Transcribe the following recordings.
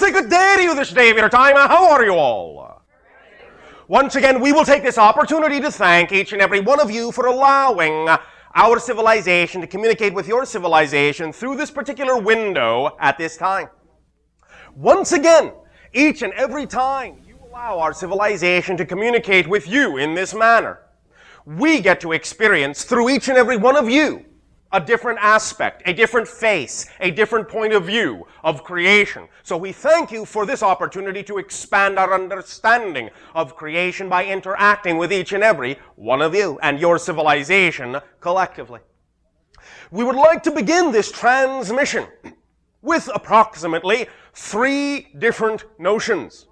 say good day to you this day of your time. How are you all? Once again, we will take this opportunity to thank each and every one of you for allowing our civilization to communicate with your civilization through this particular window at this time. Once again, each and every time you allow our civilization to communicate with you in this manner, we get to experience through each and every one of you a different aspect, a different face, a different point of view of creation. So we thank you for this opportunity to expand our understanding of creation by interacting with each and every one of you and your civilization collectively. We would like to begin this transmission with approximately 3 different notions.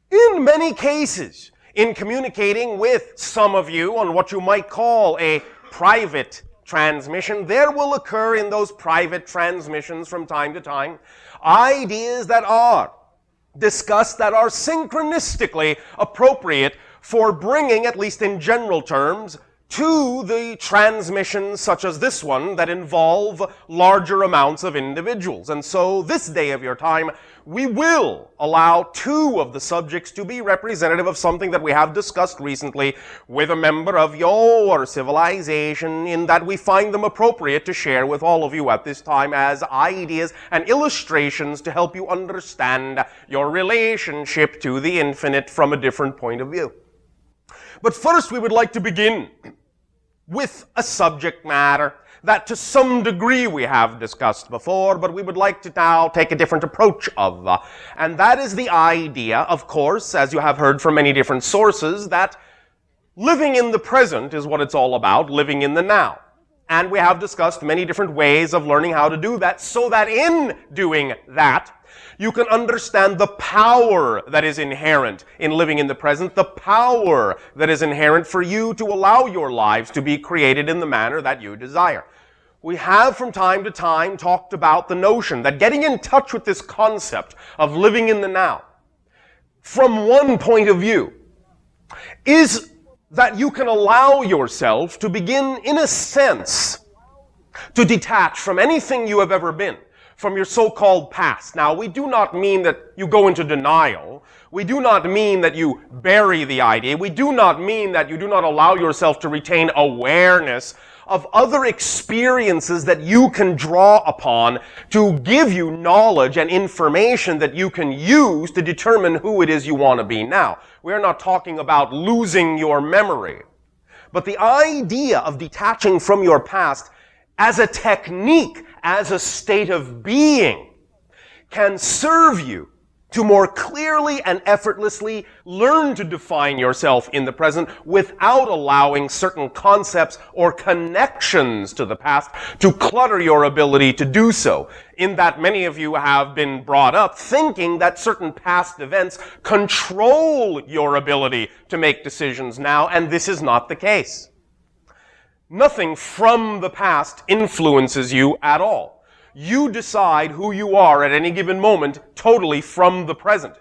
In many cases, in communicating with some of you on what you might call a private transmission, there will occur in those private transmissions from time to time ideas that are discussed that are synchronistically appropriate for bringing, at least in general terms, to the transmissions such as this one that involve larger amounts of individuals. And so this day of your time, we will allow 2 of the subjects to be representative of something that we have discussed recently with a member of your civilization, in that we find them appropriate to share with all of you at this time as ideas and illustrations to help you understand your relationship to the infinite from a different point of view. But first, we would like to begin with a subject matter that to some degree we have discussed before, but we would like to now take a different approach of. And that is the idea, of course, as you have heard from many different sources, that living in the present is what it's all about, living in the now. And we have discussed many different ways of learning how to do that, so that in doing that, you can understand the power that is inherent in living in the present, the power that is inherent for you to allow your lives to be created in the manner that you desire. We have from time to time talked about the notion that getting in touch with this concept of living in the now, from one point of view, is that you can allow yourself to begin, in a sense, to detach from anything you have ever been, from your so-called past. Now, we do not mean that you go into denial. We do not mean that you bury the idea. We do not mean that you do not allow yourself to retain awareness of other experiences that you can draw upon to give you knowledge and information that you can use to determine who it is you want to be now. We're not talking about losing your memory. But the idea of detaching from your past as a technique, as a state of being, can serve you to more clearly and effortlessly learn to define yourself in the present without allowing certain concepts or connections to the past to clutter your ability to do so. In that many of you have been brought up thinking that certain past events control your ability to make decisions now, and this is not the case. Nothing from the past influences you at all. You decide who you are at any given moment totally from the present.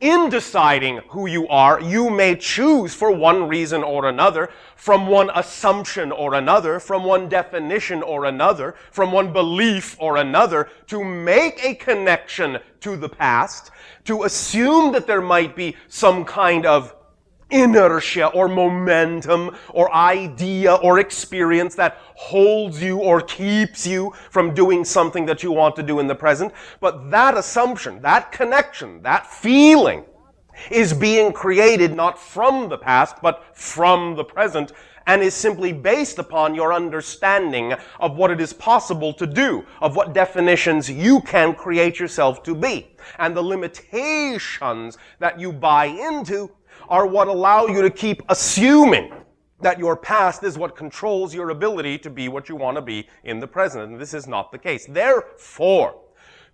In deciding who you are, you may choose for one reason or another, from one assumption or another, from one definition or another, from one belief or another, to make a connection to the past, to assume that there might be some kind of inertia or momentum or idea or experience that holds you or keeps you from doing something that you want to do in the present. But that assumption, that connection, that feeling is being created not from the past but from the present, and is simply based upon your understanding of what it is possible to do, of what definitions you can create yourself to be. And the limitations that you buy into are what allow you to keep assuming that your past is what controls your ability to be what you want to be in the present. And this is not the case. Therefore,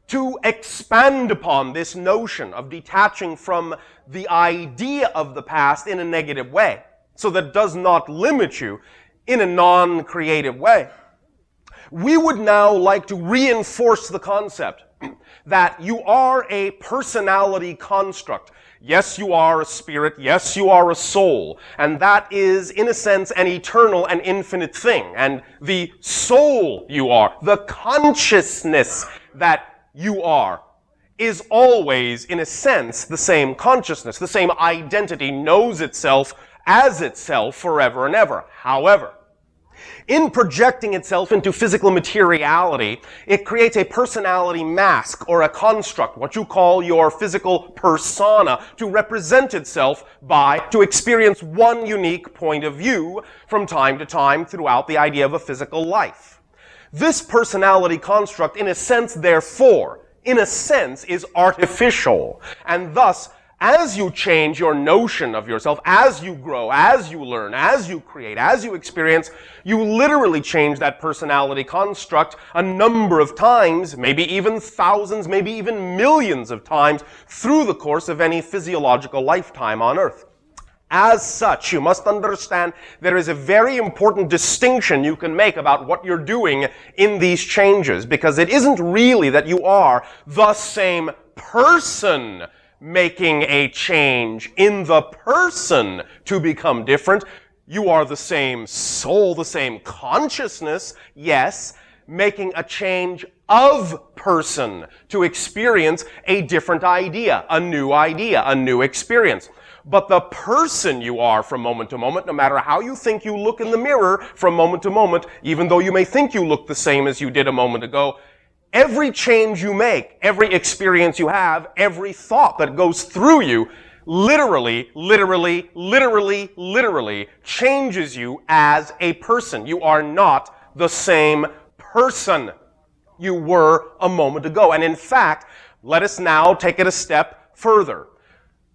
to expand upon this notion of detaching from the idea of the past in a negative way, so that it does not limit you in a non-creative way, we would now like to reinforce the concept that you are a personality construct. Yes, you are a spirit. Yes, you are a soul. And that is, in a sense, an eternal and infinite thing. And the soul you are, the consciousness that you are, is always, in a sense, the same consciousness, the same identity, knows itself as itself forever and ever. However, in projecting itself into physical materiality, it creates a personality mask or a construct, what you call your physical persona, to represent itself by, to experience one unique point of view from time to time throughout the idea of a physical life. This personality construct, in a sense, therefore, is artificial, and thus, as you change your notion of yourself, as you grow, as you learn, as you create, as you experience, you literally change that personality construct a number of times, maybe even thousands, maybe even millions of times through the course of any physiological lifetime on Earth. As such, you must understand there is a very important distinction you can make about what you're doing in these changes, because it isn't really that you are the same person making a change in the person to become different. You are the same soul, the same consciousness, yes, making a change of person to experience a different idea, a new experience. But the person you are from moment to moment, no matter how you think you look in the mirror from moment to moment, even though you may think you look the same as you did a moment ago, every change you make, every experience you have, every thought that goes through you, literally changes you as a person. You are not the same person you were a moment ago. And in fact, let us now take it a step further.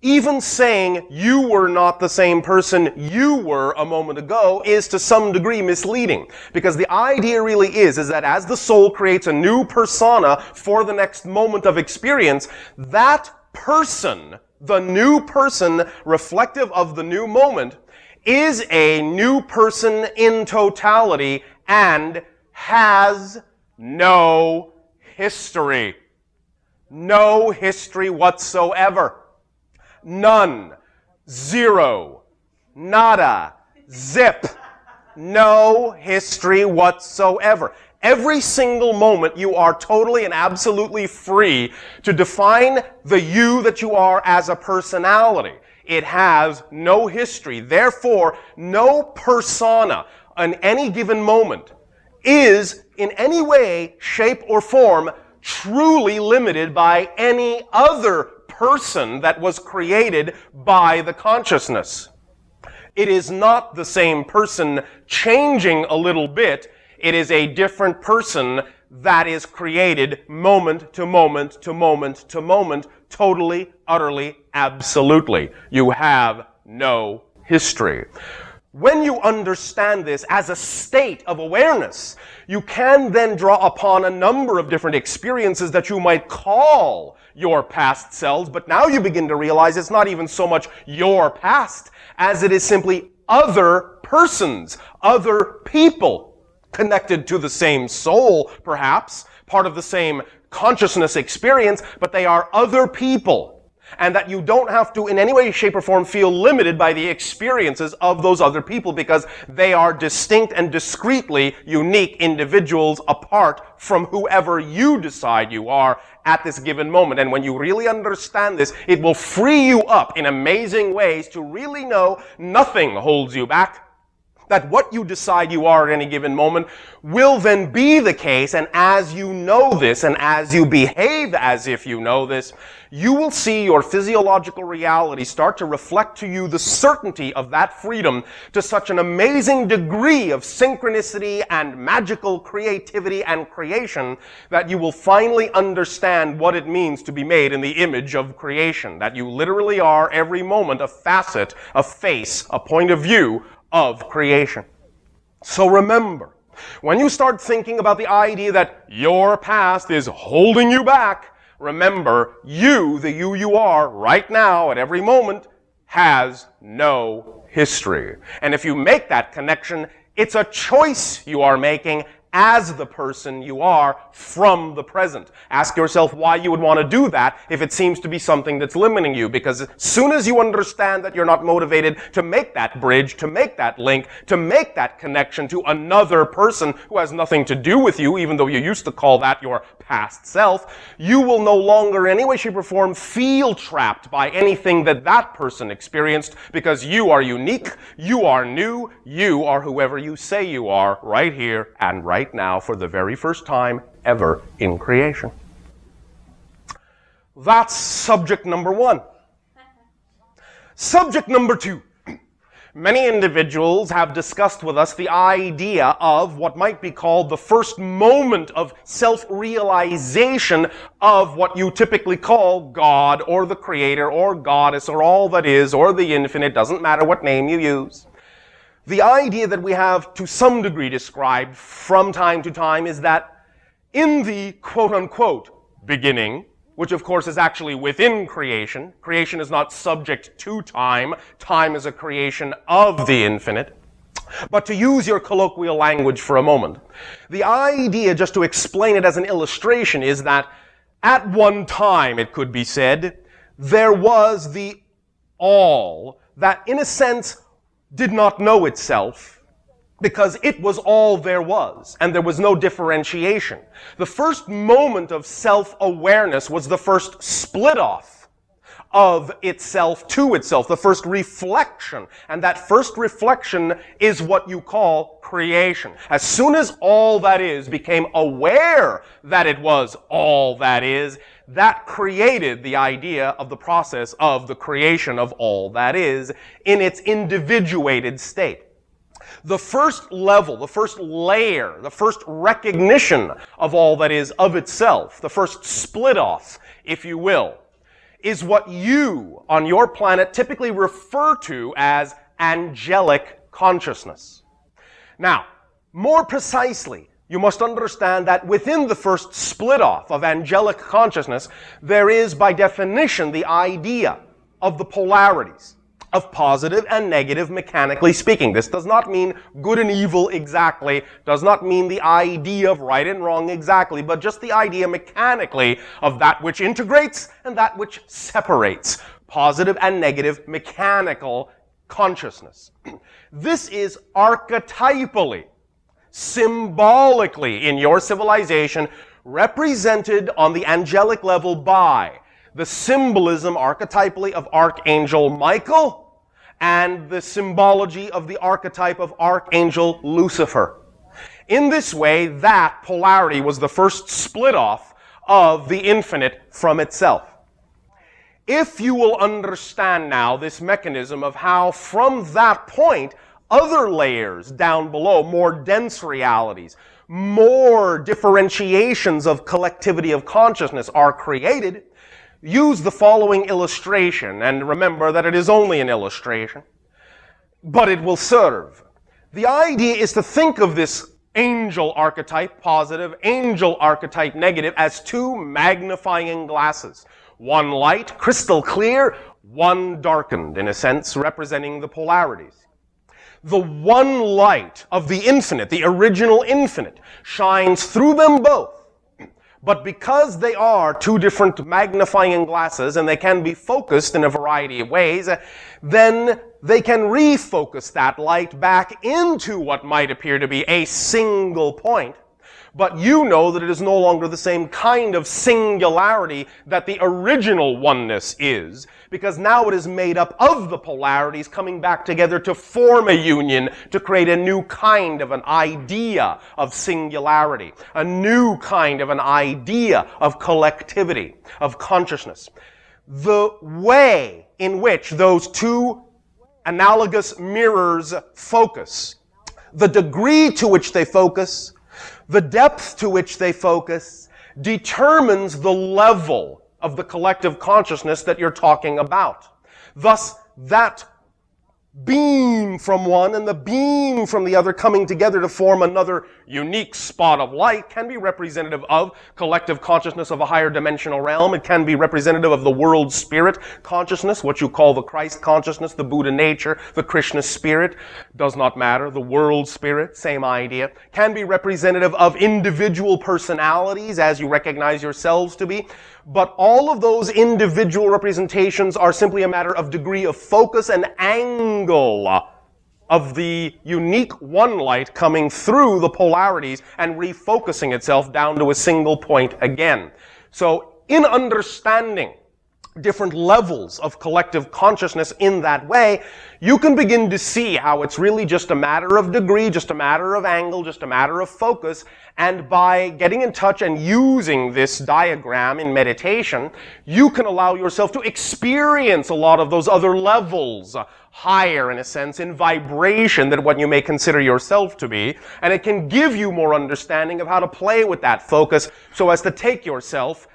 Even saying you were not the same person you were a moment ago is to some degree misleading. Because the idea really is that as the soul creates a new persona for the next moment of experience, that person, the new person reflective of the new moment, is a new person in totality and has no history. No history whatsoever. None. Zero. Nada. Zip. No history whatsoever. Every single moment you are totally and absolutely free to define the you that you are as a personality. It has no history. Therefore, no persona in any given moment is in any way, shape, or form truly limited by any other person that was created by the consciousness. It is not the same person changing a little bit. It is a different person that is created moment to moment to moment to moment, totally, utterly, absolutely. You have no history. When you understand this as a state of awareness, you can then draw upon a number of different experiences that you might call your past selves, but now you begin to realize it's not even so much your past as it is simply other persons, other people connected to the same soul, perhaps, part of the same consciousness experience, but they are other people. And that you don't have to in any way, shape, or form feel limited by the experiences of those other people because they are distinct and discretely unique individuals apart from whoever you decide you are at this given moment. And when you really understand this, it will free you up in amazing ways to really know nothing holds you back. That what you decide you are at any given moment will then be the case, and as you know this, and as you behave as if you know this, you will see your physiological reality start to reflect to you the certainty of that freedom to such an amazing degree of synchronicity and magical creativity and creation that you will finally understand what it means to be made in the image of creation. That you literally are every moment a facet, a face, a point of view of creation. So remember, when you start thinking about the idea that your past is holding you back, remember, you, the you are right now at every moment, has no history. And if you make that connection, it's a choice you are making as the person you are from the present. Ask yourself why you would want to do that if it seems to be something that's limiting you, because as soon as you understand that you're not motivated to make that bridge, to make that link, to make that connection to another person who has nothing to do with you, even though you used to call that your past self, you will no longer in any way, shape, or form feel trapped by anything that that person experienced, because you are unique, you are new, you are whoever you say you are right here and right now for the very first time ever in creation. That's subject number one. Subject number two. Many individuals have discussed with us the idea of what might be called the first moment of self-realization of what you typically call God or the Creator or Goddess or all that is or the infinite, doesn't matter what name you use. The idea that we have to some degree described from time to time is that in the quote-unquote beginning, which of course is actually within creation, creation is not subject to time, time is a creation of the infinite. But to use your colloquial language for a moment, the idea, just to explain it as an illustration, is that at one time, it could be said, there was the all that in a sense did not know itself, because it was all there was, and there was no differentiation. The first moment of self-awareness was the first split-off of itself to itself, the first reflection. And that first reflection is what you call creation. As soon as all that is became aware that it was all that is, that created the idea of the process of the creation of all that is in its individuated state. The first level, the first layer, the first recognition of all that is of itself, the first split off, if you will, is what you on your planet typically refer to as angelic consciousness. Now, more precisely, you must understand that within the first split off of angelic consciousness, there is by definition the idea of the polarities of positive and negative, mechanically speaking. This does not mean good and evil exactly, does not mean the idea of right and wrong exactly, but just the idea mechanically of that which integrates and that which separates. Positive and negative mechanical consciousness. This is archetypally, symbolically in your civilization represented on the angelic level by the symbolism archetypally of Archangel Michael and the symbology of the archetype of Archangel Lucifer. In this way, that polarity was the first split off of the infinite from itself. If you will understand now this mechanism of how from that point, other layers down below, more dense realities, more differentiations of collectivity of consciousness are created, use the following illustration, and remember that it is only an illustration, but it will serve. The idea is to think of this angel archetype, positive, angel archetype, negative, as two magnifying glasses. One light, crystal clear, one darkened, in a sense, representing the polarities. The one light of the infinite, the original infinite, shines through them both. But because they are two different magnifying glasses and they can be focused in a variety of ways, then they can refocus that light back into what might appear to be a single point. But you know that it is no longer the same kind of singularity that the original oneness is, because now it is made up of the polarities coming back together to form a union, to create a new kind of an idea of singularity, a new kind of an idea of collectivity, of consciousness. The way in which those two analogous mirrors focus, the degree to which they focus, the depth to which they focus, determines the level of the collective consciousness that you're talking about. Thus, that beam from one and the beam from the other coming together to form another unique spot of light can be representative of collective consciousness of a higher dimensional realm. It can be representative of the world spirit consciousness, what you call the Christ consciousness, the Buddha nature, the Krishna spirit. does not matter. The world spirit, same idea, can be representative of individual personalities as you recognize yourselves to be. But all of those individual representations are simply a matter of degree of focus and angle of the unique one light coming through the polarities and refocusing itself down to a single point again. So in understanding different levels of collective consciousness in that way, you can begin to see how it's really just a matter of degree, just a matter of angle, just a matter of focus. And by getting in touch and using this diagram in meditation, you can allow yourself to experience a lot of those other levels, higher in a sense in vibration than what you may consider yourself to be. And it can give you more understanding of how to play with that focus so as to take yourself,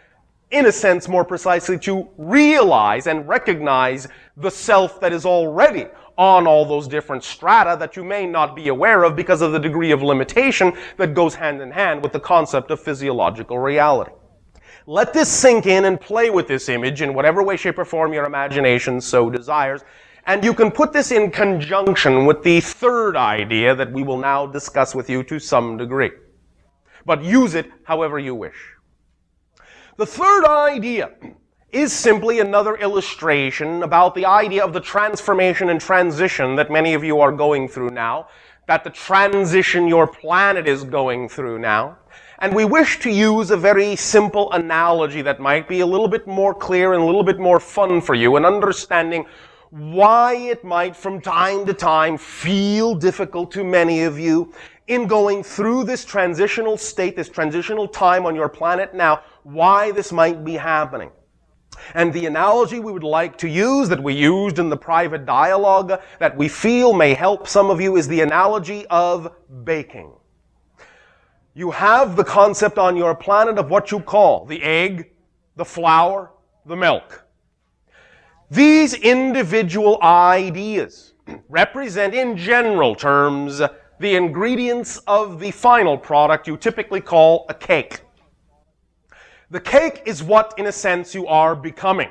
in a sense, more precisely, to realize and recognize the self that is already on all those different strata that you may not be aware of because of the degree of limitation that goes hand in hand with the concept of physiological reality. Let this sink in and play with this image in whatever way, shape, or form your imagination so desires. And you can put this in conjunction with the third idea that we will now discuss with you to some degree. But use it however you wish. The third idea is simply another illustration about the idea of the transformation and transition that many of you are going through now, that the transition your planet is going through now. And we wish to use a very simple analogy that might be a little bit more clear and a little bit more fun for you in understanding why it might from time to time feel difficult to many of you in going through this transitional state, this transitional time on your planet now, why this might be happening. And the analogy we would like to use, that we used in the private dialogue, that we feel may help some of you, is the analogy of baking. You have the concept on your planet of what you call the egg, the flour, the milk. These individual ideas represent, in general terms, the ingredients of the final product you typically call a cake. The cake is what, in a sense, you are becoming.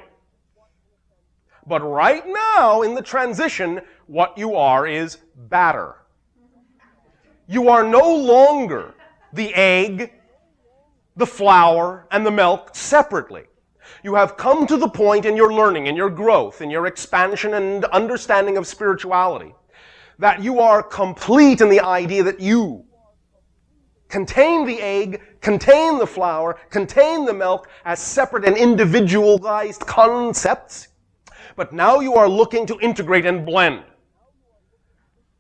But right now, in the transition, what you are is batter. You are no longer the egg, the flour, and the milk separately. You have come to the point in your learning, in your growth, in your expansion and understanding of spirituality, that you are complete in the idea that you contain the egg, contain the flour, contain the milk as separate and individualized concepts, but now you are looking to integrate and blend.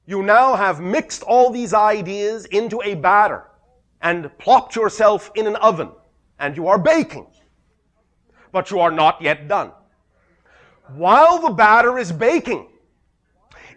You now have mixed all these ideas into a batter and plopped yourself in an oven, and you are baking. But you are not yet done. While the batter is baking,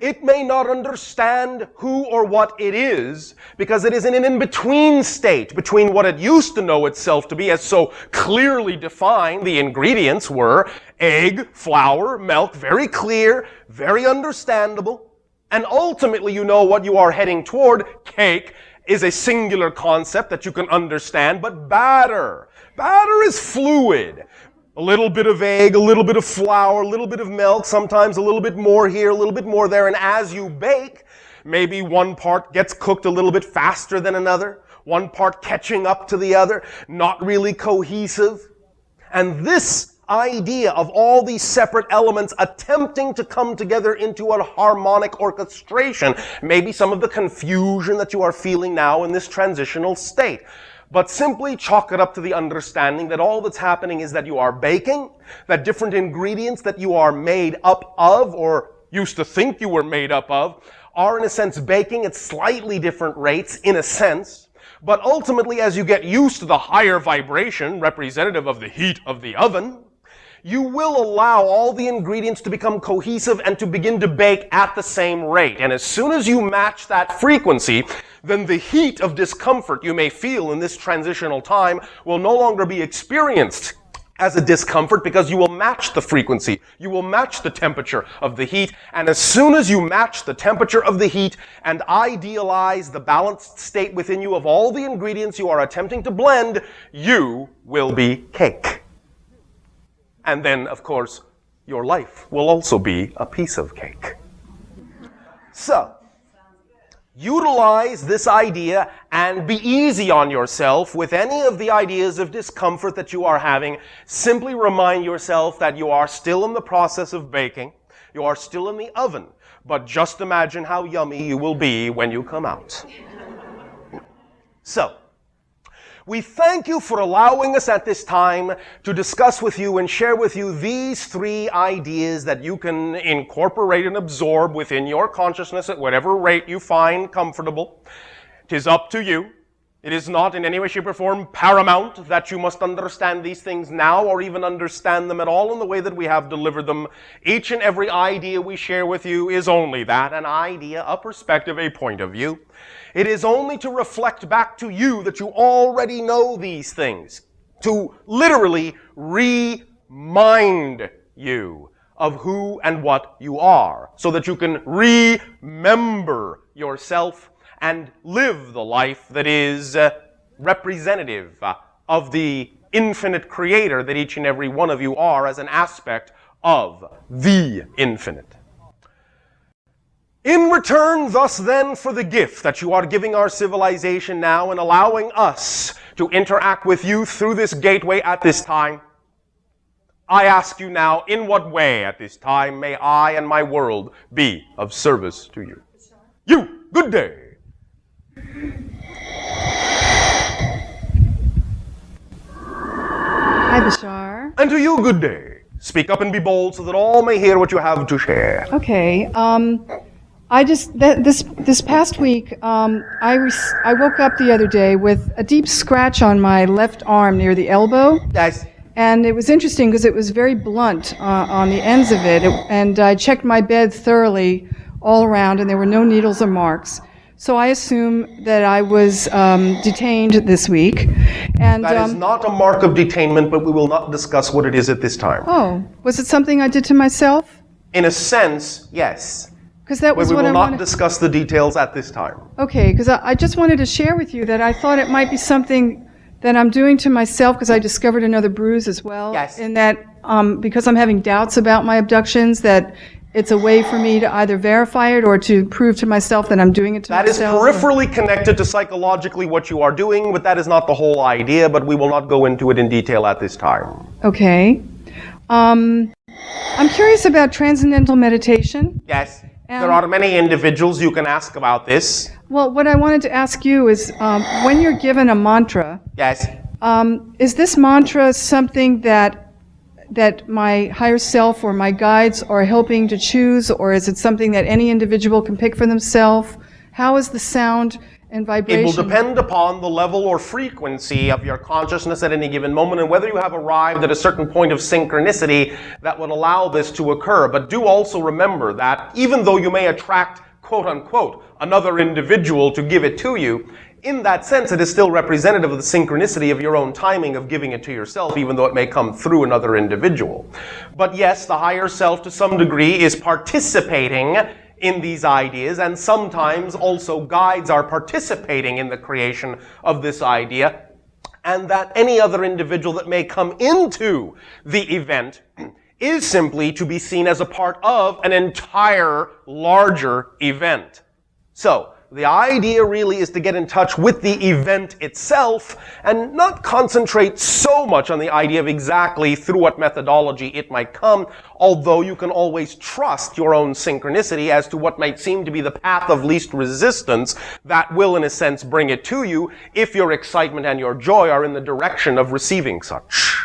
it may not understand who or what it is, because it is in an in-between state between what it used to know itself to be as so clearly defined. The ingredients were egg, flour, milk, very clear, very understandable. And ultimately, you know what you are heading toward. Cake is a singular concept that you can understand, but batter is fluid. A little bit of egg, a little bit of flour, a little bit of milk, sometimes a little bit more here, a little bit more there. And as you bake, maybe one part gets cooked a little bit faster than another, one part catching up to the other, not really cohesive. And this idea of all these separate elements attempting to come together into a harmonic orchestration may be some of the confusion that you are feeling now in this transitional state. But simply chalk it up to the understanding that all that's happening is that you are baking, that different ingredients that you are made up of, or used to think you were made up of, are in a sense baking at slightly different rates, in a sense. But ultimately, as you get used to the higher vibration, representative of the heat of the oven, you will allow all the ingredients to become cohesive and to begin to bake at the same rate. And as soon as you match that frequency, then the heat of discomfort you may feel in this transitional time will no longer be experienced as a discomfort, because you will match the frequency. You will match the temperature of the heat. And as soon as you match the temperature of the heat and idealize the balanced state within you of all the ingredients you are attempting to blend, you will be cake. And then, of course, your life will also be a piece of cake. So, Utilize this idea and be easy on yourself with any of the ideas of discomfort that you are having. Simply remind yourself that you are still in the process of baking. You are still in the oven. But just imagine how yummy you will be when you come out. So, we thank you for allowing us at this time to discuss with you and share with you these 3 ideas that you can incorporate and absorb within your consciousness at whatever rate you find comfortable. It is up to you. It is not in any way, shape, or form paramount that you must understand these things now or even understand them at all in the way that we have delivered them. Each and every idea we share with you is only that, an idea, a perspective, a point of view. It is only to reflect back to you that you already know these things, to literally remind you of who and what you are, so that you can remember yourself and live the life that is representative of the infinite creator that each and every one of you are as an aspect of the infinite. In return, thus then, for the gift that you are giving our civilization now and allowing us to interact with you through this gateway at this time, I ask you now, in what way at this time may I and my world be of service to you? You, good day. Hi, Bashar. And to you, good day. Speak up and be bold so that all may hear what you have to share. Okay. This past week, I woke up the other day with a deep scratch on my left arm near the elbow. Yes. And it was interesting because it was very blunt on the ends of it. And I checked my bed thoroughly all around, and there were no needles or marks. So I assume that I was detained this week. And that is not a mark of detainment, but we will not discuss what it is at this time. Oh, was it something I did to myself? In a sense, yes. Because that was but we what will I not wanted. discuss the details at this time. Okay, because I just wanted to share with you that I thought it might be something that I'm doing to myself because I discovered another bruise as well. Yes. In that, because I'm having doubts about my abductions, that it's a way for me to either verify it or to prove to myself that I'm doing it to That is myself. peripherally connected to psychologically what you are doing, but that is not the whole idea, but we will not go into it in detail at this time. Okay. I'm curious about transcendental meditation. Yes. There are many individuals you can ask about this. Well, what I wanted to ask you is, when you're given a mantra, Yes. is this mantra something that my higher self or my guides are helping to choose, or is it something that any individual can pick for themselves? How is the sound and vibration? It will depend upon the level or frequency of your consciousness at any given moment and whether you have arrived at a certain point of synchronicity that would allow this to occur. But do also remember that even though you may attract, quote unquote, another individual to give it to you, in that sense, it is still representative of the synchronicity of your own timing of giving it to yourself, even though it may come through another individual. But yes, the higher self to some degree is participating in these ideas, and sometimes also guides are participating in the creation of this idea, and that any other individual that may come into the event is simply to be seen as a part of an entire larger event. So, the idea really is to get in touch with the event itself and not concentrate so much on the idea of exactly through what methodology it might come, although you can always trust your own synchronicity as to what might seem to be the path of least resistance that will, in a sense, bring it to you if your excitement and your joy are in the direction of receiving such.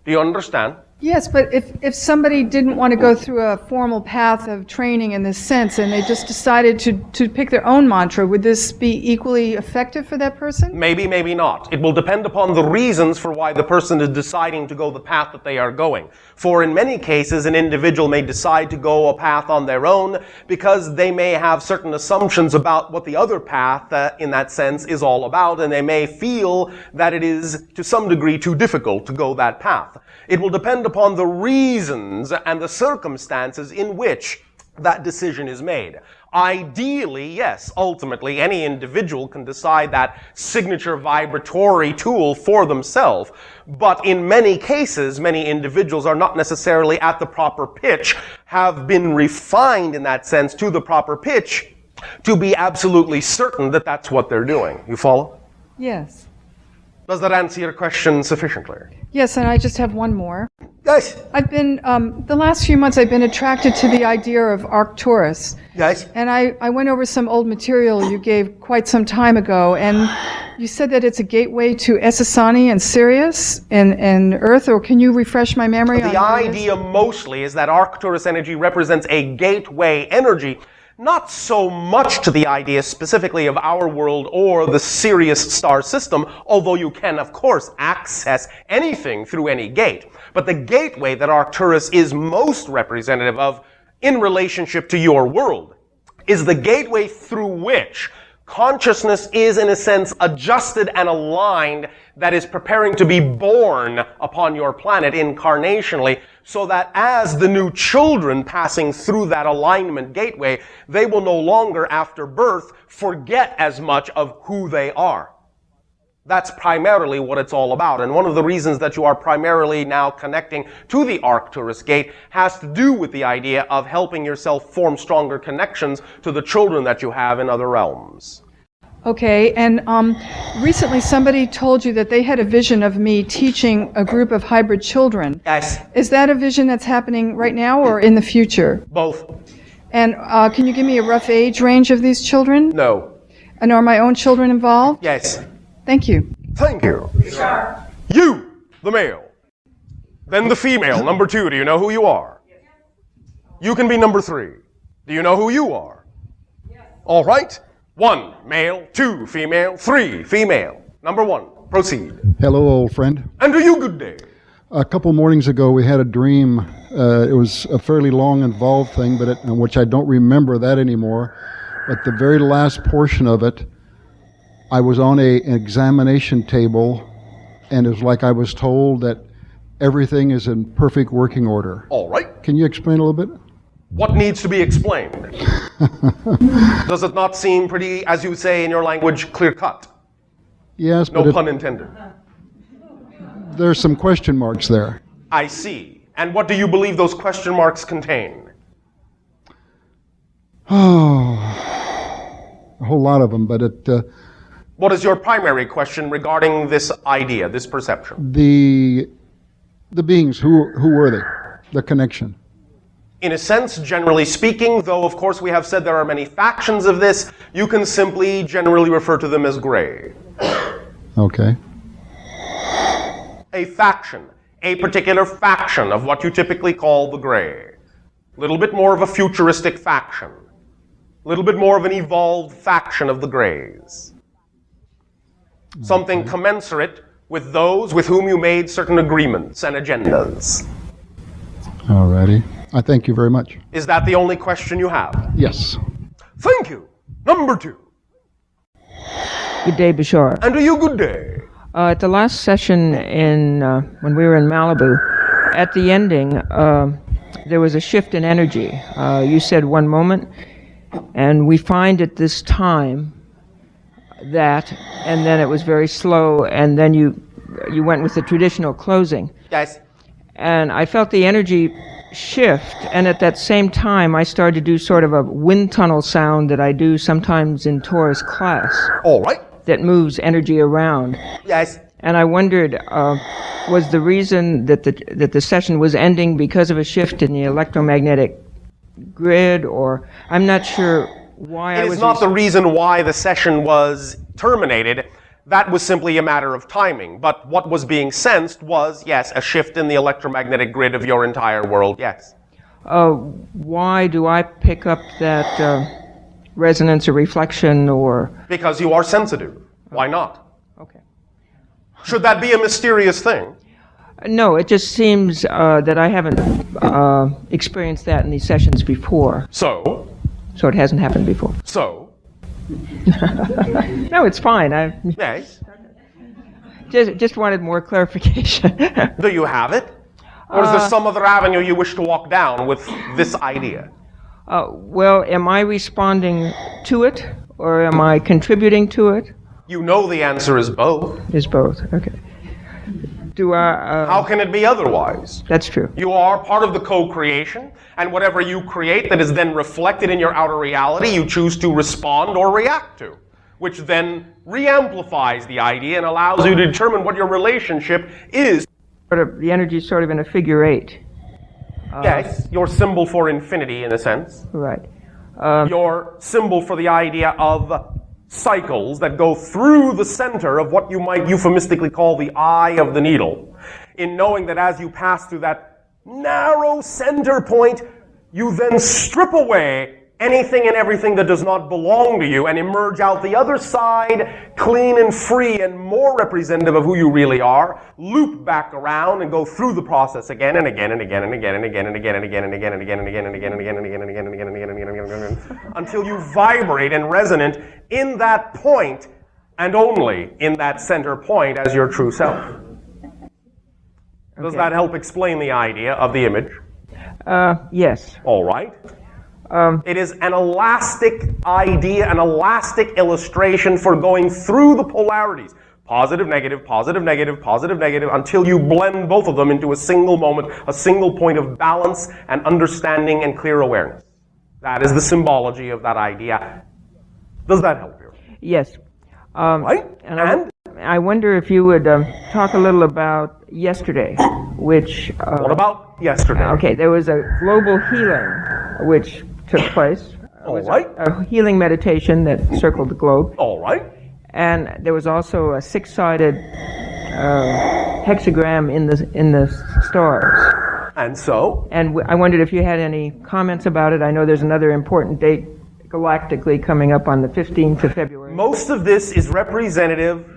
Do you understand? Yes, but if somebody didn't want to go through a formal path of training in this sense and they just decided to pick their own mantra, would this be equally effective for that person? Maybe, maybe not. It will depend upon the reasons for why the person is deciding to go the path that they are going. For in many cases, an individual may decide to go a path on their own because they may have certain assumptions about what the other path, in that sense, is all about, and they may feel that it is, to some degree, too difficult to go that path. It will depend upon the reasons and the circumstances in which that decision is made. Ideally, yes, ultimately, any individual can decide that signature vibratory tool for themselves, but in many cases, many individuals are not necessarily at the proper pitch, have been refined in that sense to the proper pitch, to be absolutely certain that that's what they're doing. You follow? Yes. Does that answer your question sufficiently? Yes, and I just have one more. Yes. I've been, the last few months, I've been attracted to the idea of Arcturus. Yes. And I went over some old material you gave quite some time ago, and you said that it's a gateway to Essassani and Sirius and Earth, or can you refresh my memory on The what it is? idea mostly is that Arcturus energy represents a gateway energy, not so much to the idea specifically of our world or the Sirius star system, although you can, of course, access anything through any gate. But the gateway that Arcturus is most representative of in relationship to your world is the gateway through which consciousness is, in a sense, adjusted and aligned, that is preparing to be born upon your planet incarnationally, so that as the new children passing through that alignment gateway, they will no longer, after birth, forget as much of who they are. That's primarily what it's all about. And one of the reasons that you are primarily now connecting to the Arcturus gate has to do with the idea of helping yourself form stronger connections to the children that you have in other realms. Okay, and recently somebody told you that they had a vision of me teaching a group of hybrid children. Yes. Is that a vision that's happening right now or in the future? Both. And can you give me a rough age range of these children? No. And are my own children involved? Yes. Thank you. Thank you. You, the male. Then the female, number 2. Do you know who you are? You can be number 3. Do you know who you are? All right. 1, male. 2, female. 3, female. Number 1, proceed. Hello, old friend. And to you, good day. A couple mornings ago, we had a dream. It was a fairly long, involved thing, but which I don't remember that anymore. But the very last portion of it, I was on an examination table, and it was like I was told that everything is in perfect working order. All right. Can you explain a little bit? What needs to be explained? Does it not seem pretty, as you say in your language, clear-cut? Yes, No but pun intended. there's some question marks there. I see. And what do you believe those question marks contain? Oh, a whole lot of them, but What is your primary question regarding this idea, this perception? the beings, who were they? The connection. In a sense, generally speaking, though of course we have said there are many factions of this, you can simply generally refer to them as gray. Okay. A faction, a particular faction of what you typically call the gray. A little bit more of a futuristic faction. A little bit more of an evolved faction of the grays. Something commensurate with those with whom you made certain agreements and agendas. Alrighty. I thank you very much. Is that the only question you have? Yes. Thank you. Number 2. Good day, Bashar. And to you, good day. At the last session when we were in Malibu, at the ending, there was a shift in energy. You said one moment, and we find at this time that, and then it was very slow, and then you went with the traditional closing. Yes. And I felt the energy shift, and at that same time I started to do sort of a wind tunnel sound that I do sometimes in Taurus class All right. that moves energy around. Yes. And I wondered, was the reason that the session was ending because of a shift in the electromagnetic grid, or I'm not sure why I It was... is not the reason why the session was terminated. That was simply a matter of timing. But what was being sensed was, yes, a shift in the electromagnetic grid of your entire world, yes. Why do I pick up that resonance or reflection or... Because you are sensitive. Why not? Okay. Should that be a mysterious thing? No, it just seems that I haven't experienced that in these sessions before. So? So it hasn't happened before. So? No, it's fine. I Yes. just wanted more clarification. Do you have it? Or is there some other avenue you wish to walk down with this idea? Well, am I responding to it, or am I contributing to it? You know the answer is both. Is both. Okay. Do I? How can it be otherwise? That's true. You are part of the co-creation, and whatever you create that is then reflected in your outer reality, you choose to respond or react to, which then re-amplifies the idea and allows you to determine what your relationship is. The energy is sort of in a figure eight. Yes, your symbol for infinity, in a sense. Right. Your symbol for the idea of cycles that go through the center of what you might euphemistically call the eye of the needle, in knowing that as you pass through that narrow center point, you then strip away anything and everything that does not belong to you and emerge out the other side clean and free and more representative of who you really are, loop back around and go through the process again and again and again and again and again and again and again and again and again and again and again and again and again and again and again and again and again and again until you vibrate and resonate in that point and only in that center point as your true self. Does that help explain the idea of the image? Yes. All right. It is an elastic idea, an elastic illustration for going through the polarities. Positive, negative, positive, negative, positive, negative, until you blend both of them into a single moment, a single point of balance and understanding and clear awareness. That is the symbology of that idea. Does that help you? Yes. Right? And I wonder if you would talk a little about yesterday, which... what about yesterday? Okay, there was a global healing which took place. All right. A healing meditation that circled the globe. All right. And there was also a six-sided hexagram in the stars. And so? And I wondered if you had any comments about it. I know there's another important date galactically coming up on the 15th of February. Most of this is representative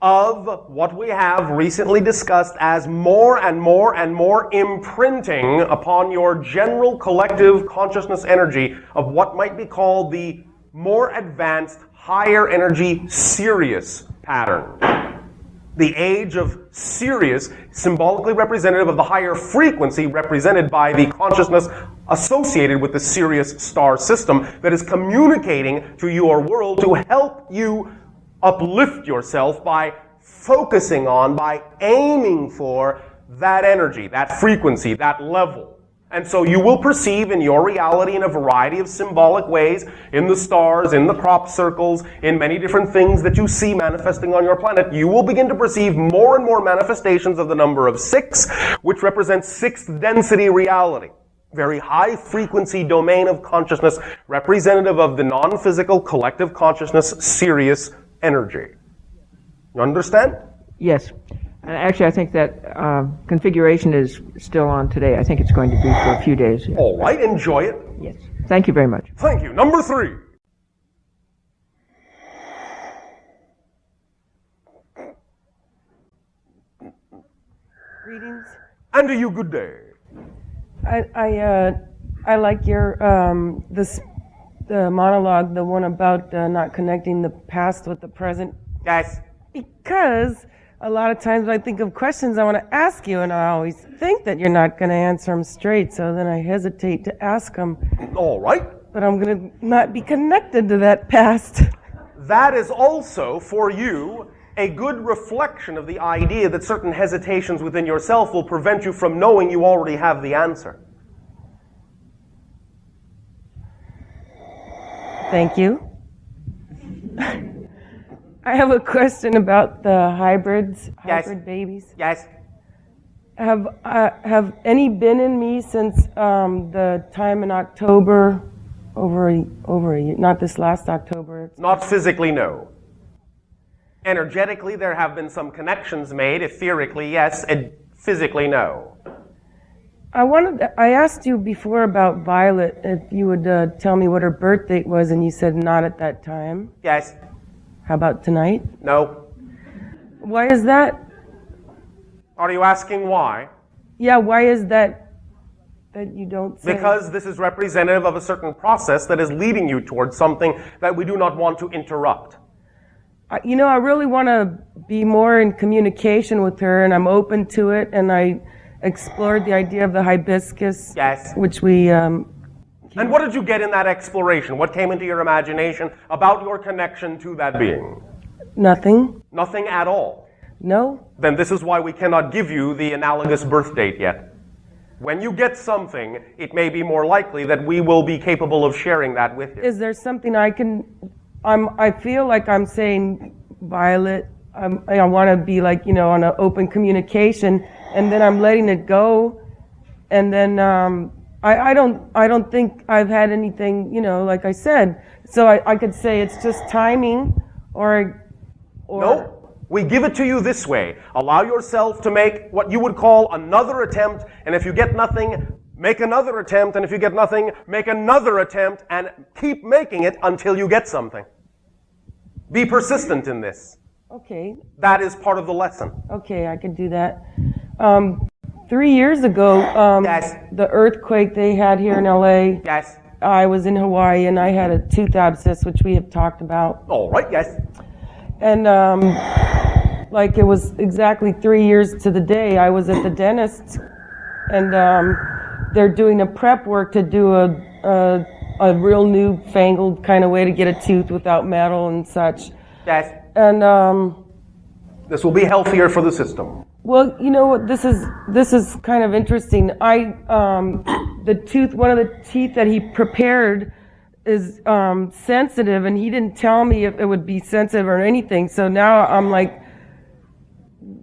of what we have recently discussed as more and more and more imprinting upon your general collective consciousness energy of what might be called the more advanced, higher energy Sirius pattern. The age of Sirius, symbolically representative of the higher frequency represented by the consciousness associated with the Sirius star system that is communicating to your world to help you uplift yourself by focusing on, by aiming for that energy, that frequency, that level. And so you will perceive in your reality in a variety of symbolic ways, in the stars, in the crop circles, in many different things that you see manifesting on your planet, you will begin to perceive more and more manifestations of the number of 6, which represents 6th density reality. Very high frequency domain of consciousness, representative of the non-physical collective consciousness, Sirius energy. You understand? Yes. And actually, I think that configuration is still on today. I think it's going to be for a few days. Yeah. All right, enjoy it. Yes. Thank you very much. Thank you. Number 3. Greetings. And to you, good day. I like your the monologue, the one about not connecting the past with the present. Yes. Because a lot of times when I think of questions I want to ask you, and I always think that you're not going to answer them straight, so then I hesitate to ask them. All right. But I'm going to not be connected to that past. That is also, for you, a good reflection of the idea that certain hesitations within yourself will prevent you from knowing you already have the answer. Thank you. I have a question about the hybrids, hybrid babies. Yes. Have any been in me since the time in October, over a year, not this last October? Not physically, no. Energetically, there have been some connections made. Etherically, yes. And physically, no. I asked you before about Violet, if you would tell me what her birth date was, and you said not at that time. Yes. How about tonight? No. Why is that? Are you asking why? Yeah, why is that you don't say? Because this is representative of a certain process that is leading you towards something that we do not want to interrupt. I really want to be more in communication with her, and I'm open to it, and I explored the idea of the hibiscus, yes, which we... and what did you get in that exploration? What came into your imagination about your connection to that being? Nothing. Nothing at all. No? Then this is why we cannot give you the analogous birth date yet. When you get something, it may be more likely that we will be capable of sharing that with you. Is there something I feel like I'm saying, Violet, I want to be like, on an open communication, and then I'm letting it go, and then I don't think I've had anything, like I said. So I could say it's just timing, or No. We give it to you this way. Allow yourself to make what you would call another attempt, and if you get nothing, make another attempt, and if you get nothing, make another attempt, and keep making it until you get something. Be persistent in this. Okay. That is part of the lesson. Okay, I could do that. 3 years ago, Yes. the earthquake they had here in LA, Yes. I was in Hawaii and I had a tooth abscess, which we have talked about. All right, yes. And like it was exactly 3 years to the day, I was at the dentist, and they're doing a prep work to do a real newfangled kind of way to get a tooth without metal and such. Yes. And This will be healthier for the system. well, you know what? This is kind of interesting. One of the teeth that he prepared is sensitive, and he didn't tell me if it would be sensitive or anything. So now I'm like,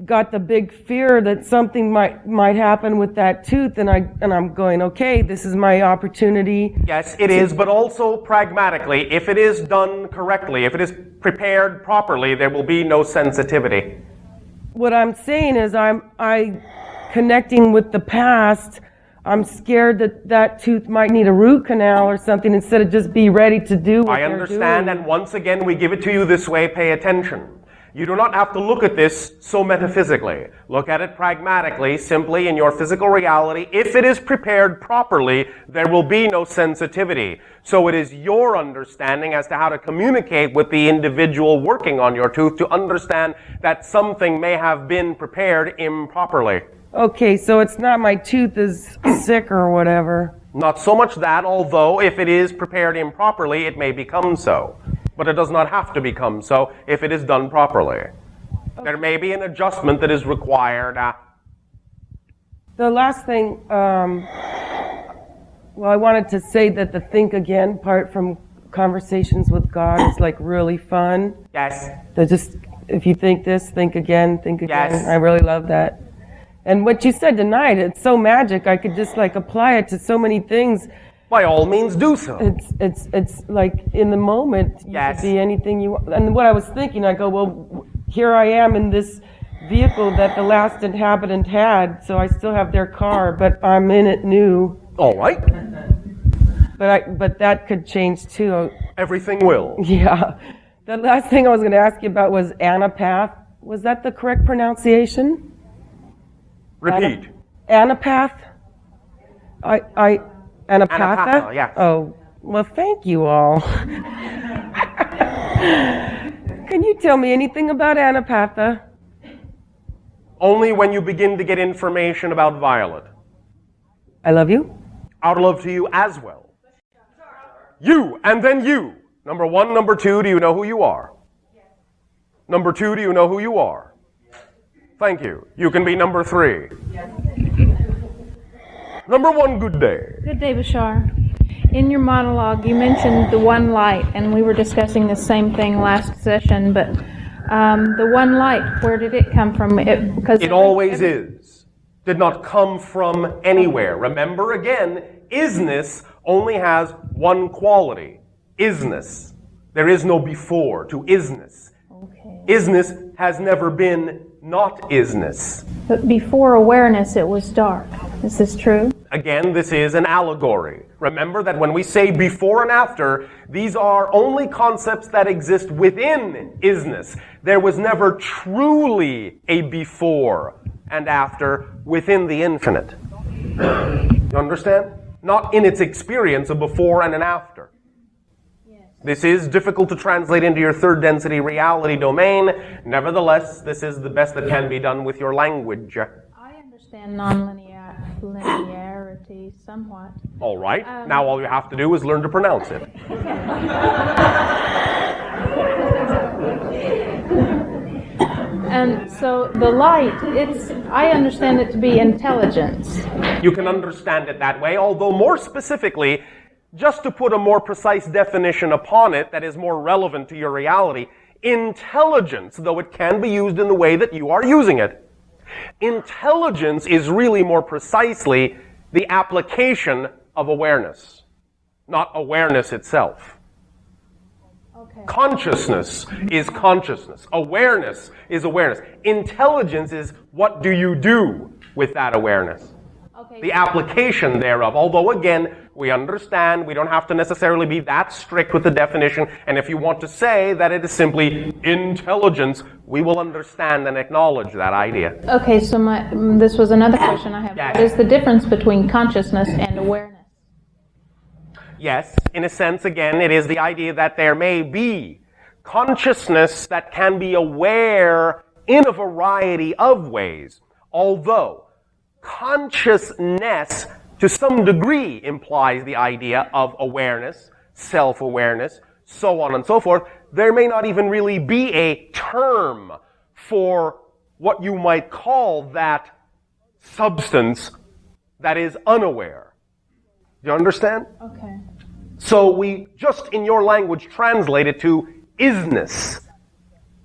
got the big fear that something might happen with that tooth, and I'm going, okay, this is my opportunity. Yes, it is, but also pragmatically, if it is done correctly, if it is prepared properly, there will be no sensitivity. What I'm saying is I connecting with the past. I'm scared that tooth might need a root canal or something instead of just be ready to do what I they're understand, doing. and once again, we give it to you this way, pay attention. You do not have to look at this so metaphysically. Look at it pragmatically, simply in your physical reality. If it is prepared properly, there will be no sensitivity. So it is your understanding as to how to communicate with the individual working on your tooth to understand that something may have been prepared improperly. Okay, so it's not my tooth is sick or whatever. Not so much that, although if it is prepared improperly, it may become so. But it does not have to become so if it is done properly. There may be an adjustment that is required. The last thing, I wanted to say that the think again part from Conversations with God is like really fun. Yes. If you think this, think again, think again. Yes. I really love that. And what you said tonight, it's so magic. I could just like apply it to so many things. By all means, do so. It's like in the moment, you Yes. could be anything you want. And what I was thinking, I go, well, here I am in this vehicle that the last inhabitant had, so I still have their car, but I'm in it new. All right. But that could change too. Everything will. Yeah. The last thing I was going to ask you about was anapath. Was that the correct pronunciation? Repeat. Anapath? Anapatha? Anapatha, yes. Oh, well, thank you all. Can you tell me anything about Anapatha? Only when you begin to get information about Violet. I love you. Our love to you as well. You, and then you. Number one, number two, do you know who you are? Number two, do you know who you are? Thank you. You can be number three. Number one, good day. Good day, Bashar. In your monologue, you mentioned the one light, and we were discussing the same thing last session, but the one light, where did it come from? It always is. Did not come from anywhere. Remember again, isness only has one quality. Isness. There is no before to isness. Okay. Isness has never been not isness. But before awareness, it was dark. Is this true? Again, this is an allegory. Remember that when we say before and after, these are only concepts that exist within isness. There was never truly a before and after within the infinite. You understand? Not in its experience a before and an after. This is difficult to translate into your third density reality domain. Nevertheless, this is the best that can be done with your language. I understand non-linearity somewhat. All right. Now all you have to do is learn to pronounce it. And So the light, I understand it to be intelligence. You can understand it that way, although more specifically, just to put a more precise definition upon it that is more relevant to your reality, intelligence, though it can be used in the way that you are using it, intelligence is really more precisely the application of awareness, not awareness itself. Okay. Consciousness is consciousness. Awareness is awareness. Intelligence is what do you do with that awareness. Okay. The application thereof. Although, again, we understand we don't have to necessarily be that strict with the definition. And if you want to say that it is simply intelligence, we will understand and acknowledge that idea. Okay, so this was another question I have. Yes. What is the difference between consciousness and awareness? Yes, in a sense, again, it is the idea that there may be consciousness that can be aware in a variety of ways, although consciousness to some degree implies the idea of awareness, self-awareness, so on and so forth. There may not even really be a term for what you might call that substance that is unaware. Do you understand? Okay. So we just in your language translate it to isness.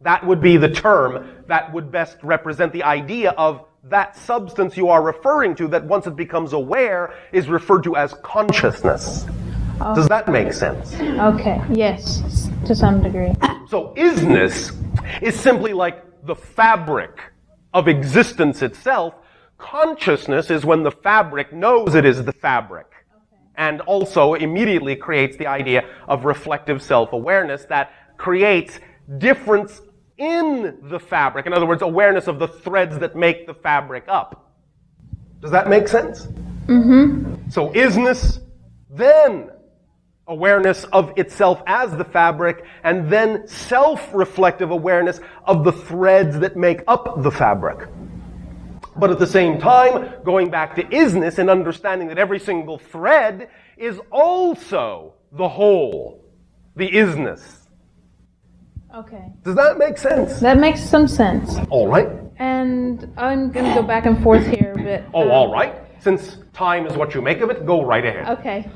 That would be the term that would best represent the idea of that substance you are referring to that once it becomes aware is referred to as consciousness. Oh. Does that make sense? Okay, yes, to some degree. So isness is simply like the fabric of existence itself. Consciousness is when the fabric knows it is the fabric. And also immediately creates the idea of reflective self-awareness that creates difference in the fabric. In other words, awareness of the threads that make the fabric up. Does that make sense? Mm-hmm. So isness, then awareness of itself as the fabric, and then self-reflective awareness of the threads that make up the fabric. But at the same time, going back to isness and understanding that every single thread is also the whole, the isness. Okay. Does that make sense? That makes some sense. All right. And I'm going to go back and forth here, but... Oh, all right. Since time is what you make of it, go right ahead. Okay.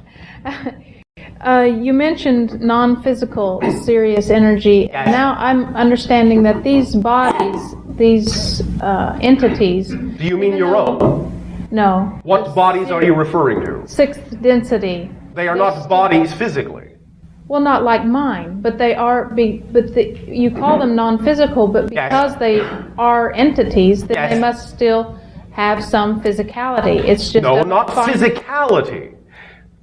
You mentioned non-physical serious energy. Yes. Now I'm understanding that these bodies, these entities... Do you mean your own? No. What bodies are you referring to? Sixth density. They are not bodies physically. Well, not like mine, but they are. You call them non-physical, but because they are entities, then they must still have some physicality. It's just no, not physicality.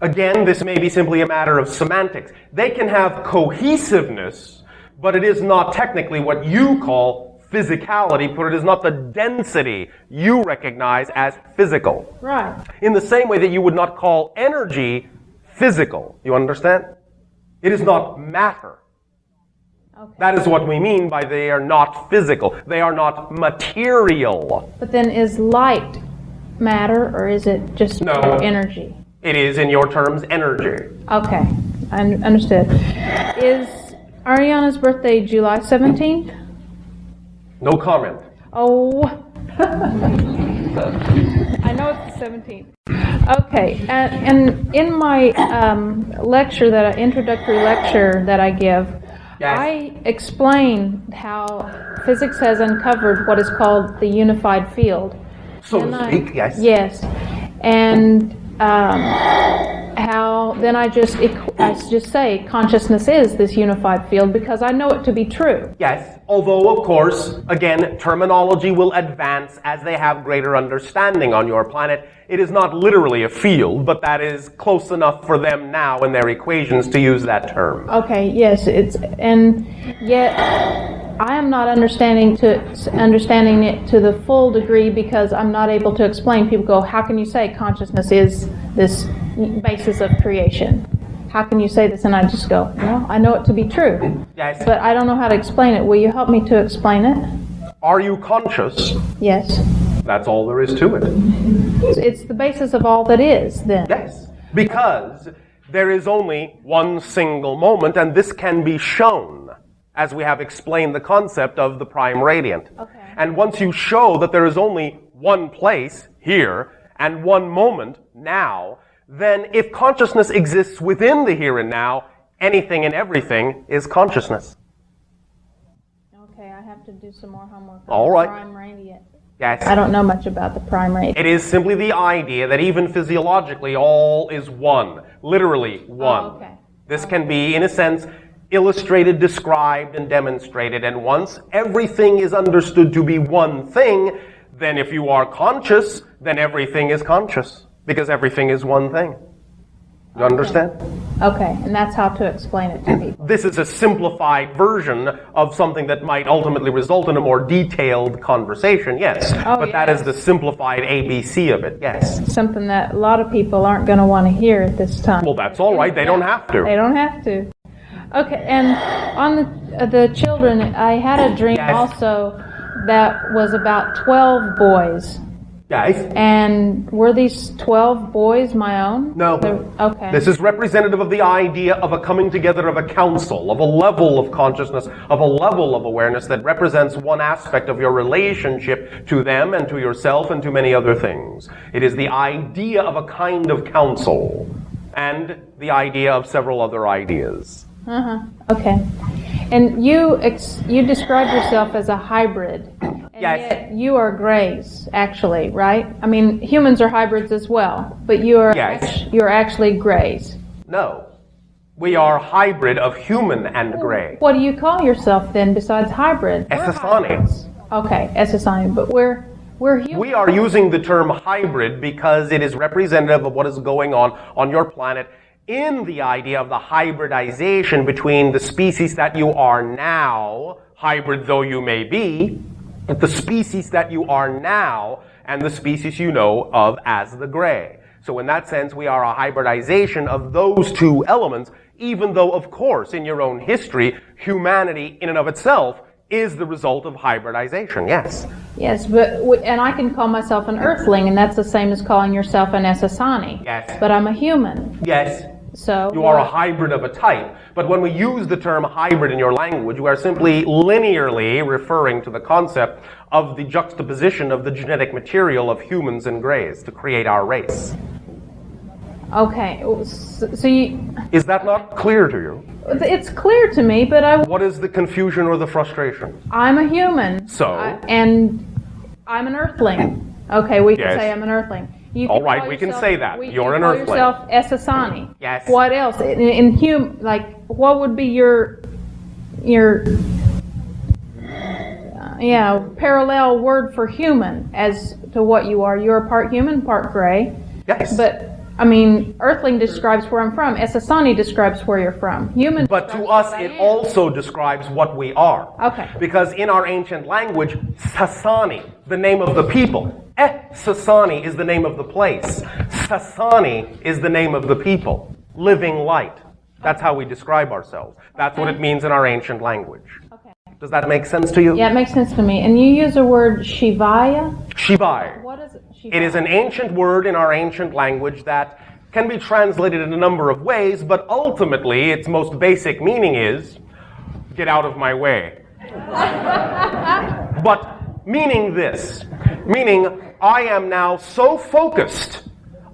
Again, this may be simply a matter of semantics. They can have cohesiveness, but it is not technically what you call physicality, but it is not the density you recognize as physical. Right. In the same way that you would not call energy physical. You understand? It is not matter. Okay. That is what we mean by they are not physical. They are not material. But then is light matter, or is it just energy? It is, in your terms, energy. Okay, I understood. Is Ariana's birthday July 17th? No comment. Oh. I know it's the 17th. Okay, and in my introductory lecture that I give, I explain how physics has uncovered what is called the unified field. So to speak, yes. Yes, and how then I just say consciousness is this unified field because I know it to be true. Yes, although of course, again, terminology will advance as they have greater understanding on your planet. It is not literally a field, but that is close enough for them now in their equations to use that term. Okay, yes, and yet I am not understanding it to the full degree because I'm not able to explain. People go, how can you say consciousness is this basis of creation? How can you say this? And I just go, well, I know it to be true. Yes. But I don't know how to explain it. Will you help me to explain it? Are you conscious? Yes. That's all there is to it. It's the basis of all that is, then. Yes, because there is only one single moment, and this can be shown as we have explained the concept of the prime radiant. Okay. And once you show that there is only one place, here, and one moment, now, then if consciousness exists within the here and now, anything and everything is consciousness. Okay, I have to do some more homework on All right. prime radiant. Yes. I don't know much about the prime radiant. It is simply the idea that even physiologically all is one, literally one. Oh, okay. This can be, in a sense, illustrated, described, and demonstrated. And once everything is understood to be one thing, then if you are conscious, then everything is conscious, because everything is one thing. You understand? Okay, and that's how to explain it to people. This is a simplified version of something that might ultimately result in a more detailed conversation, yes. But that is the simplified ABC of it, yes. Something that a lot of people aren't going to want to hear at this time. Well, that's all right. They don't have to. They don't have to. Okay, and on the children, I had a dream also that was about 12 boys. Yes. And were these 12 boys my own? No. Okay. This is representative of the idea of a coming together of a council, of a level of consciousness, of a level of awareness that represents one aspect of your relationship to them and to yourself and to many other things. It is the idea of a kind of council and the idea of several other ideas. Okay. And you described yourself as a hybrid. And Yes. yet you are grays, actually, right? I mean, humans are hybrids as well, but you are Yes. you're actually grays. No. We are hybrid of human and gray. What do you call yourself then besides hybrid? We're Esasani. hybrids. Okay, Esasani, but we're human. We are using the term hybrid because it is representative of what is going on your planet in the idea of the hybridization between the species that you are now, hybrid though you may be, but the species that you are now and the species you know of as the gray. So in that sense, we are a hybridization of those two elements, even though, of course, in your own history, humanity in and of itself is the result of hybridization, yes. Yes, but and I can call myself an earthling, and that's the same as calling yourself an Esasani. Yes. But I'm a human. Yes. So You are a hybrid of a type. But when we use the term hybrid in your language, we are simply linearly referring to the concept of the juxtaposition of the genetic material of humans and grays to create our race. Okay, so you, Is that not clear to you? it's clear to me, but What is the confusion or the frustration? I'm a human. So? And I'm an earthling. Okay, we can Yes. say I'm an earthling. You All can right, call we can yourself- say that. you You're can an call earthling. yourself Esasani. Yes. What else? Like, what would be your parallel word for human as to what you are? You're part human, part gray. Yes. But I mean, earthling describes where I'm from. Esasani describes where you're from. Human. But to describes us, what I it am. also describes what we are. Okay. Because in our ancient language, Sasani, the name of the people. Sasani is the name of the place. Sasani is the name of the people. Living light. That's how we describe ourselves. That's what it means in our ancient language. Okay. Does that make sense to you? Yeah, it makes sense to me. And you use the word Shivaya. Shivai. What is it? Shivaya? It is an ancient word in our ancient language that can be translated in a number of ways, but ultimately its most basic meaning is, get out of my way. But meaning this, meaning I am now so focused,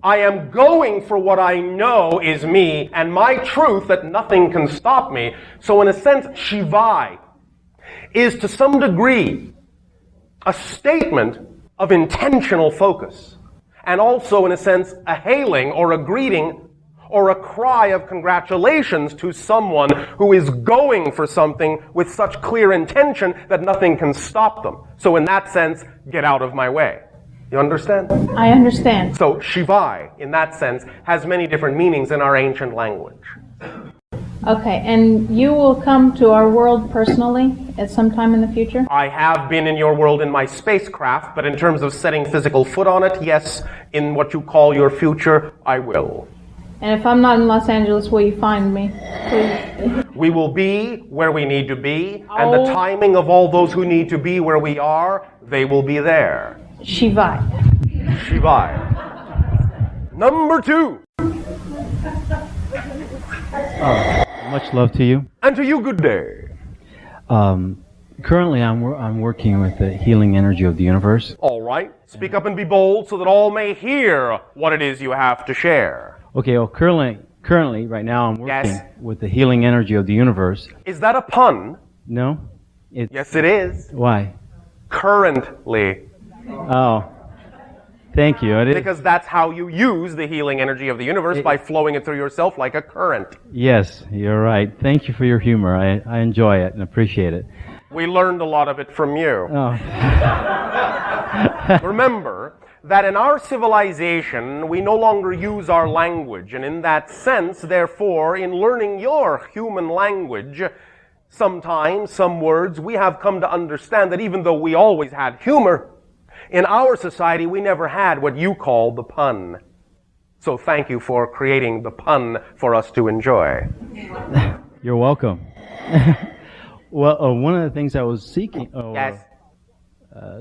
I am going for what I know is me and my truth that nothing can stop me. So in a sense, Shivai is to some degree a statement of intentional focus, and also in a sense a hailing or a greeting or a cry of congratulations to someone who is going for something with such clear intention that nothing can stop them. So in that sense, get out of my way. You understand? I understand. So Shivai, in that sense, has many different meanings in our ancient language. Okay, and you will come to our world personally at some time in the future? I have been in your world in my spacecraft, but in terms of setting physical foot on it, yes, in what you call your future, I will. And if I'm not in Los Angeles, will you find me? Please. We will be where we need to be, and the timing of all those who need to be where we are, they will be there. Shivai. Shivai. Number 2. Much love to you. And to you, good day. Currently, I'm working with the healing energy of the universe. All right. Speak up and be bold so that all may hear what it is you have to share. Okay, well, currently, right now, I'm working Yes. with the healing energy of the universe. Is that a pun? No? Yes, it is. Why? Currently. Oh, thank you. Because that's how you use the healing energy of the universe, by flowing it through yourself like a current. Yes, you're right. Thank you for your humor. I enjoy it and appreciate it. We learned a lot of it from you. Oh. Remember that in our civilization, we no longer use our language. And in that sense, therefore, in learning your human language, sometimes, some words, we have come to understand that even though we always had humor, in our society, we never had what you call the pun. So thank you for creating the pun for us to enjoy. You're welcome. Well, one of the things I was seeking, Yes.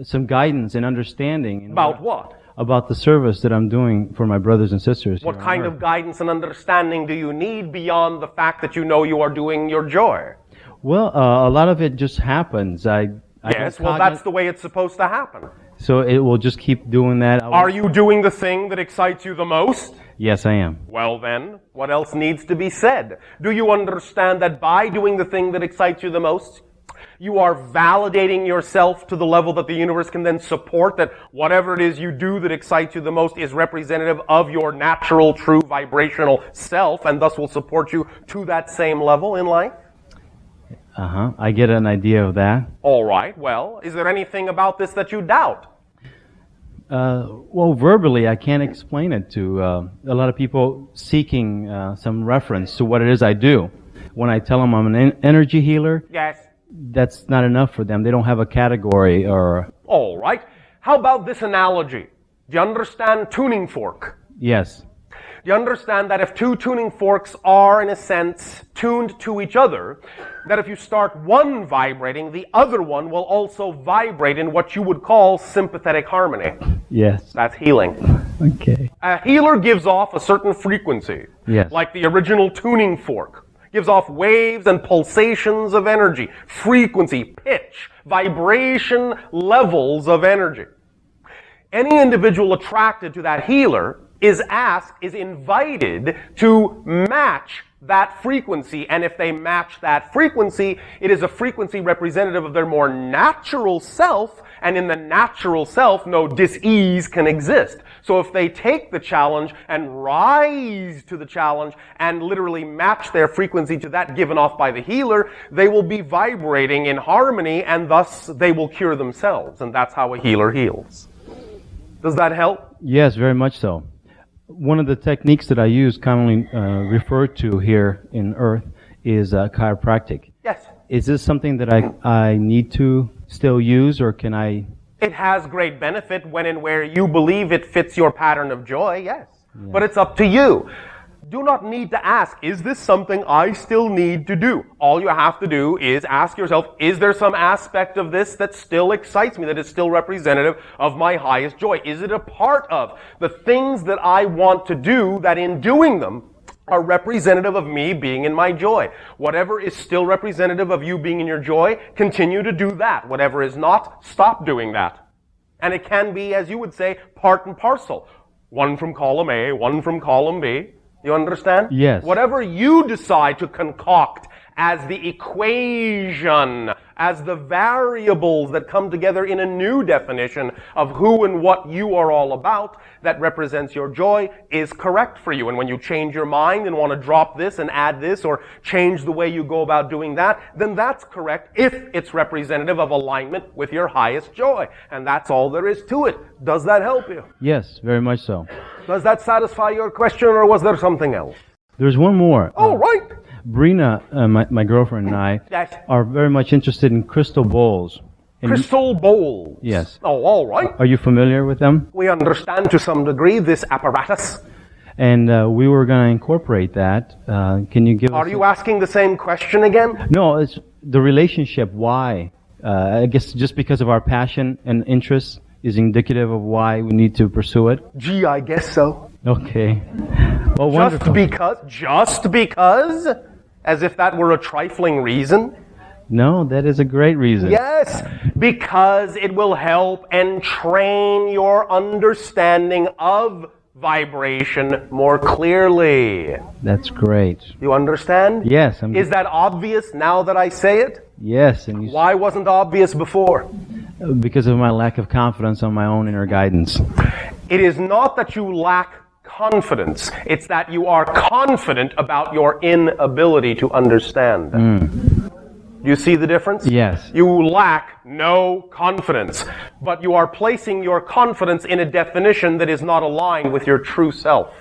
some guidance and understanding. About what? About the service that I'm doing for my brothers and sisters. What kind of guidance and understanding do you need beyond the fact that you know you are doing your joy? Well, a lot of it just happens. Yes, well, that's the way it's supposed to happen. So it will just keep doing that. Are you doing the thing that excites you the most? Yes, I am. Well then, what else needs to be said? Do you understand that by doing the thing that excites you the most, you are validating yourself to the level that the universe can then support that whatever it is you do that excites you the most is representative of your natural, true, vibrational self, and thus will support you to that same level in life? I get an idea of that. All right, well, is there anything about this that you doubt? Well, verbally, I can't explain it to a lot of people seeking some reference to what it is I do. When I tell them I'm an energy healer, Yes. that's not enough for them. They don't have a category or... All right. How about this analogy? Do you understand tuning fork? Yes. Do you understand that if two tuning forks are, in a sense, tuned to each other, that if you start one vibrating, the other one will also vibrate in what you would call sympathetic harmony? Yes. That's healing. Okay. A healer gives off a certain frequency, Yes. like the original tuning fork. Gives off waves and pulsations of energy, frequency, pitch, vibration levels of energy. Any individual attracted to that healer is invited to match that frequency, and if they match that frequency, it is a frequency representative of their more natural self, and in the natural self, no dis-ease can exist. So if they take the challenge and rise to the challenge and literally match their frequency to that given off by the healer, they will be vibrating in harmony, and thus they will cure themselves, and that's how a healer heals. Does that help? Yes, very much so. One of the techniques that I use, commonly referred to here in Earth, is chiropractic. Yes. Is this something that I need to still use, or can I... It has great benefit when and where you believe it fits your pattern of joy, yes. But it's up to you. Do not need to ask, is this something I still need to do? All you have to do is ask yourself, is there some aspect of this that still excites me, that is still representative of my highest joy? Is it a part of the things that I want to do that in doing them are representative of me being in my joy? Whatever is still representative of you being in your joy, continue to do that. Whatever is not, stop doing that. And it can be, as you would say, part and parcel. One from column A, one from column B. You understand? Yes. Whatever you decide to concoct as the equation, as the variables that come together in a new definition of who and what you are all about that represents your joy is correct for you. And when you change your mind and want to drop this and add this or change the way you go about doing that, then that's correct if it's representative of alignment with your highest joy. And that's all there is to it. Does that help you? Yes, very much so. Does that satisfy your question, or was there something else? There's one more. Oh, right. Brina, my girlfriend and I, Yes. are very much interested in crystal bowls. And Crystal bowls. Yes. Oh, all right. Are you familiar with them? We understand to some degree this apparatus. And we were going to incorporate that. Can you give us... Are you asking the same question again? No, it's the relationship. Why? I guess just because of our passion and interest is indicative of why we need to pursue it. Gee, I guess so. Okay. Well, wonderful. Just because? As if that were a trifling reason? No, that is a great reason. Yes, because it will help and train your understanding of vibration more clearly. That's great. You understand? Yes. Is that obvious now that I say it? Yes. And Why wasn't obvious before? because of my lack of confidence on my own inner guidance. It is not that you lack confidence. It's that you are confident about your inability to understand. You see the difference? Yes. You lack no confidence, but you are placing your confidence in a definition that is not aligned with your true self.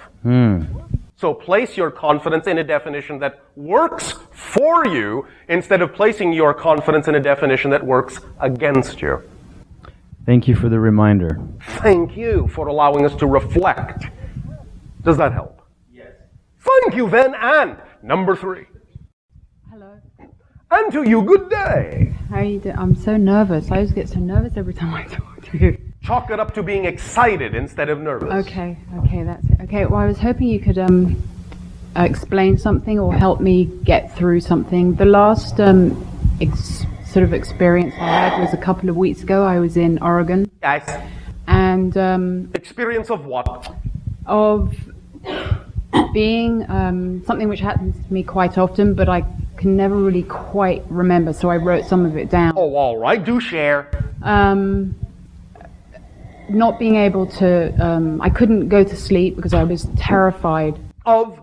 So place your confidence in a definition that works for you instead of placing your confidence in a definition that works against you. Thank you for the reminder. Thank you for allowing us to reflect. Does that help? Yes. Thank you then, and number 3. Hello. And to you, good day. How are you doing? I'm so nervous. I always get so nervous every time I talk to you. Chalk it up to being excited instead of nervous. Okay, that's it. Okay, well, I was hoping you could explain something or help me get through something. The last sort of experience I had was a couple of weeks ago. I was in Oregon. Yes. And Experience of what? of being something which happens to me quite often, but I can never really quite remember, so I wrote some of it down. Oh, all right. Do share. Not being able to, I couldn't go to sleep because I was terrified of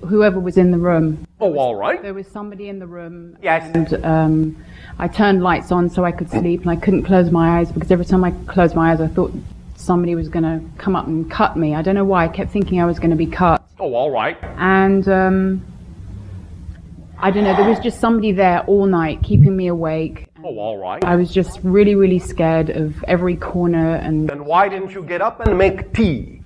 whoever was in the room. Oh, all right. There was somebody in the room. Yes. And I turned lights on so I could sleep, and I couldn't close my eyes because every time I closed my eyes, I thought somebody was going to come up and cut me. I don't know why. I kept thinking I was going to be cut. Oh, all right. And I don't know. There was just somebody there all night keeping me awake. Oh, all right. I was just really, really scared of every corner. And Then why didn't you get up and make tea?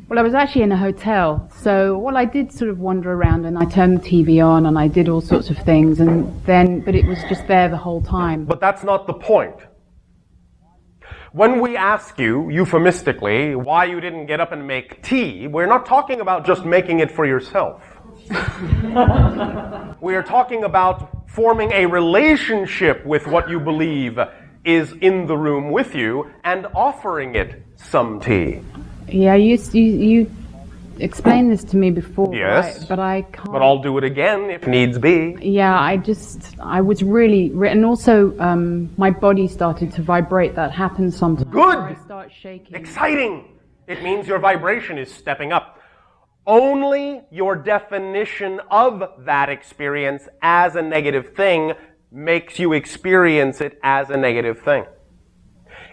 well, I was actually in a hotel, so I did sort of wander around, and I turned the TV on, and I did all sorts of things, but it was just there the whole time. But that's not the point. When we ask you, euphemistically, why you didn't get up and make tea, we're not talking about just making it for yourself. We are talking about forming a relationship with what you believe is in the room with you and offering it some tea. Yeah, you explained this to me before, Yes. right? But I can't. But I'll do it again if needs be. Yeah, I was really, and also my body started to vibrate. That happens sometimes. Good. I start shaking. Exciting! It means your vibration is stepping up. Only your definition of that experience as a negative thing makes you experience it as a negative thing.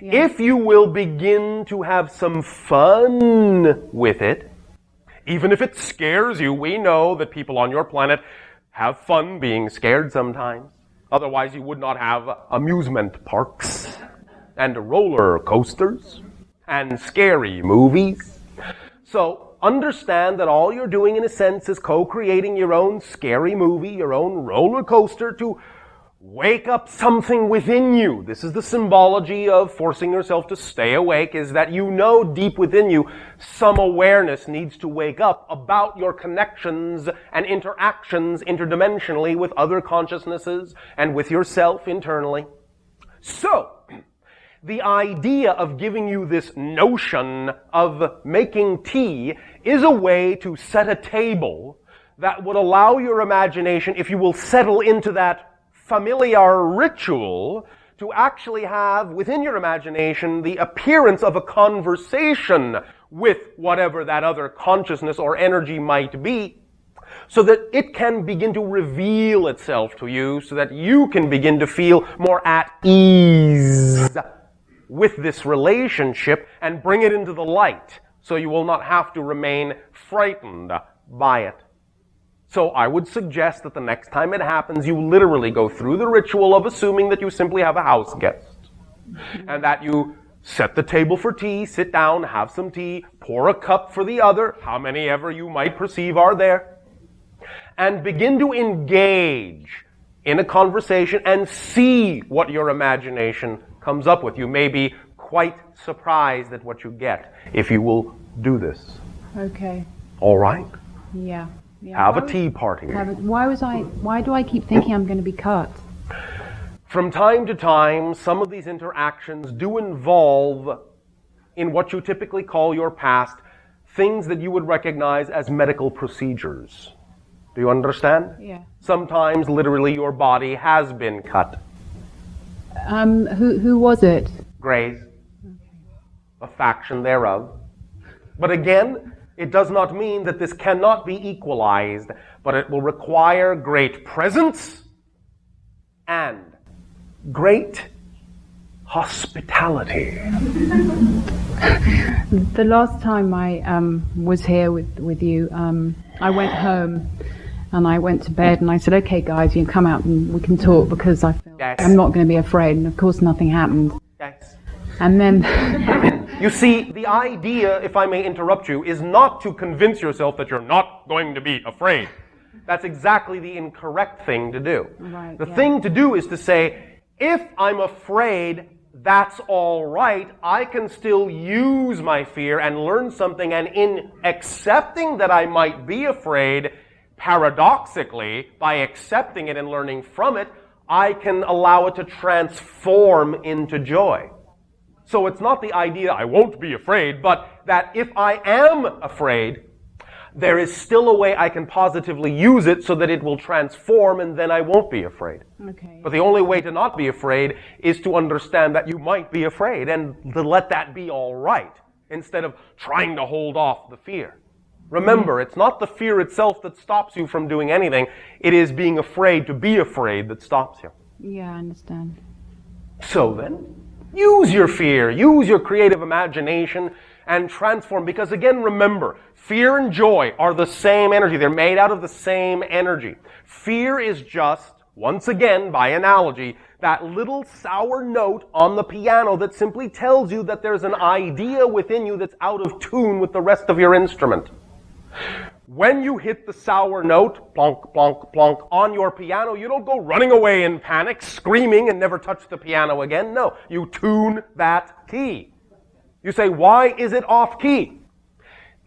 Yeah. If you will begin to have some fun with it, even if it scares you, we know that people on your planet have fun being scared sometimes. Otherwise, you would not have amusement parks and roller coasters and scary movies. So, understand that all you're doing in a sense is co-creating your own scary movie, your own roller coaster to wake up something within you. This is the symbology of forcing yourself to stay awake, is that you know deep within you some awareness needs to wake up about your connections and interactions interdimensionally with other consciousnesses and with yourself internally. So, the idea of giving you this notion of making tea is a way to set a table that would allow your imagination, if you will settle into that familiar ritual, to actually have within your imagination the appearance of a conversation with whatever that other consciousness or energy might be, so that it can begin to reveal itself to you, so that you can begin to feel more at ease with this relationship and bring it into the light, so you will not have to remain frightened by it. So I would suggest that the next time it happens, you literally go through the ritual of assuming that you simply have a house guest. And that you set the table for tea, sit down, have some tea, pour a cup for the other, how many ever you might perceive are there, and begin to engage in a conversation and see what your imagination comes up with. You may be quite surprised at what you get if you will do this. Okay. All right? Yeah. Have a tea party. Why do I keep thinking I'm going to be cut? From time to time, some of these interactions do involve, in what you typically call your past, things that you would recognize as medical procedures. Do you understand? Yeah. Sometimes, literally, your body has been cut. Who was it? Greys. A faction thereof. But again, it does not mean that this cannot be equalized, but it will require great presence and great hospitality. The last time I was here with you, I went home and I went to bed and I said, okay guys, you can come out and we can talk because I feel I'm not going to be afraid, and of course nothing happened. Yes. And then you see, the idea, if I may interrupt you, is not to convince yourself that you're not going to be afraid. That's exactly the incorrect thing to do. Right, the thing to do is to say, if I'm afraid, that's all right. I can still use my fear and learn something, and in accepting that I might be afraid, paradoxically, by accepting it and learning from it, I can allow it to transform into joy. So it's not the idea I won't be afraid, but that if I am afraid, there is still a way I can positively use it so that it will transform, and then I won't be afraid. Okay. But the only way to not be afraid is to understand that you might be afraid and to let that be all right, instead of trying to hold off the fear. Remember, it's not the fear itself that stops you from doing anything. It is being afraid to be afraid that stops you. Yeah, I understand. So then, use your fear, use your creative imagination, and transform. Because again, remember, fear and joy are the same energy. They're made out of the same energy. Fear is just, once again, by analogy, that little sour note on the piano that simply tells you that there's an idea within you that's out of tune with the rest of your instrument. When you hit the sour note, plonk, plonk, plonk, on your piano, you don't go running away in panic, screaming, and never touch the piano again. No, you tune that key. You say, why is it off key?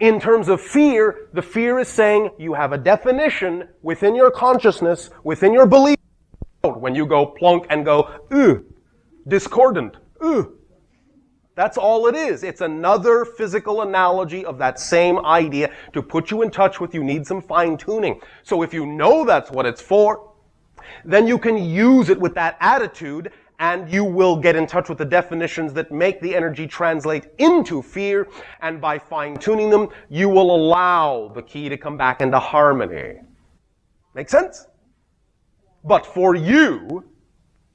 In terms of fear, the fear is saying you have a definition within your consciousness, within your belief. When you go plonk and go, discordant, That's all it is. It's another physical analogy of that same idea to put you in touch with you need some fine-tuning. So if you know that's what it's for, then you can use it with that attitude, and you will get in touch with the definitions that make the energy translate into fear, and by fine-tuning them, you will allow the key to come back into harmony. Make sense? But for you,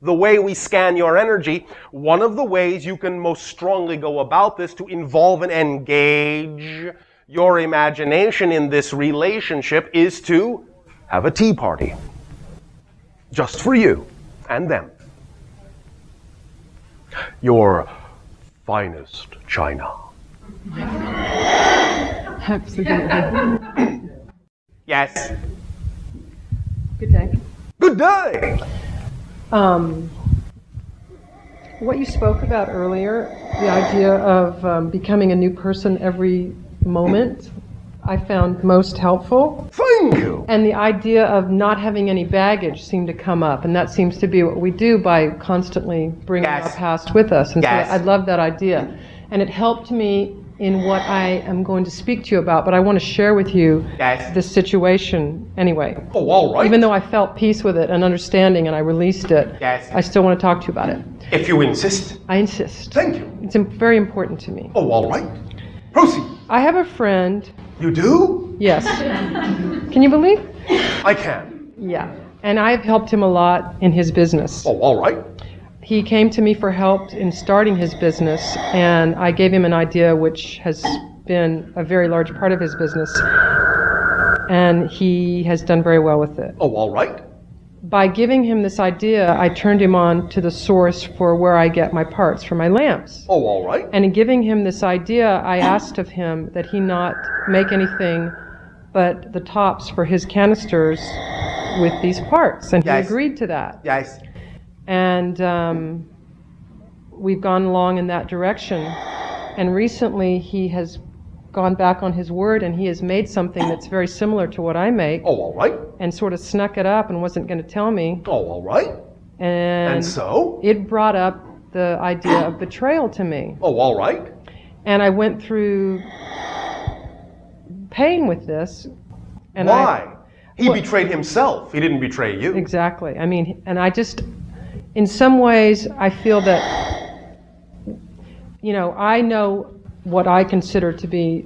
the way we scan your energy, one of the ways you can most strongly go about this to involve and engage your imagination in this relationship is to have a tea party. Just for you and them. Your finest china. Absolutely. Yes. Good day. Good day. What you spoke about earlier, the idea of becoming a new person every moment, I found most helpful. Thank you. And the idea of not having any baggage seemed to come up, and that seems to be what we do by constantly bringing our past with us. And so I love that idea. And it helped me in what I am going to speak to you about, but I want to share with you this situation anyway. Oh, all right. Even though I felt peace with it and understanding and I released it, I still want to talk to you about it. If you insist. I insist. Thank you. It's very important to me. Oh, all right. Proceed. I have a friend. You do? Yes. Can you believe? I can. Yeah. And I've helped him a lot in his business. Oh, all right. He came to me for help in starting his business, and I gave him an idea which has been a very large part of his business, and he has done very well with it. Oh, all right. By giving him this idea, I turned him on to the source for where I get my parts for my lamps. Oh, all right. And in giving him this idea, I asked of him that he not make anything but the tops for his canisters with these parts, and he agreed to that. Yes. And we've gone along in that direction. And recently he has gone back on his word, and he has made something that's very similar to what I make. Oh, all right. And sort of snuck it up and wasn't going to tell me. Oh, all right. And so? It brought up the idea of betrayal to me. Oh, all right. And I went through pain with this. And Why? He betrayed himself. He didn't betray you. Exactly. I mean, and I just, in some ways, I feel that, you know, I know what I consider to be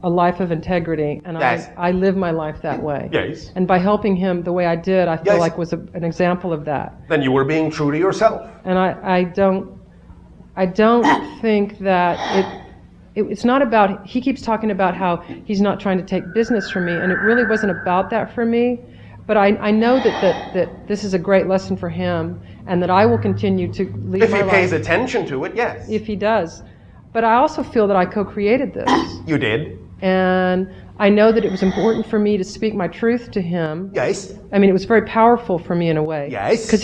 a life of integrity, and yes. I live my life that way. Yes. And by helping him the way I did, I feel yes. like was an example of that. Then you were being true to yourself. And I don't think that it's not about, he keeps talking about how he's not trying to take business from me, and it really wasn't about that for me. But I know that this is a great lesson for him, and that I will continue to lead my life. If he pays attention to it, yes. If he does. But I also feel that I co-created this. You did. And I know that it was important for me to speak my truth to him. Yes. I mean, it was very powerful for me in a way. Yes. Because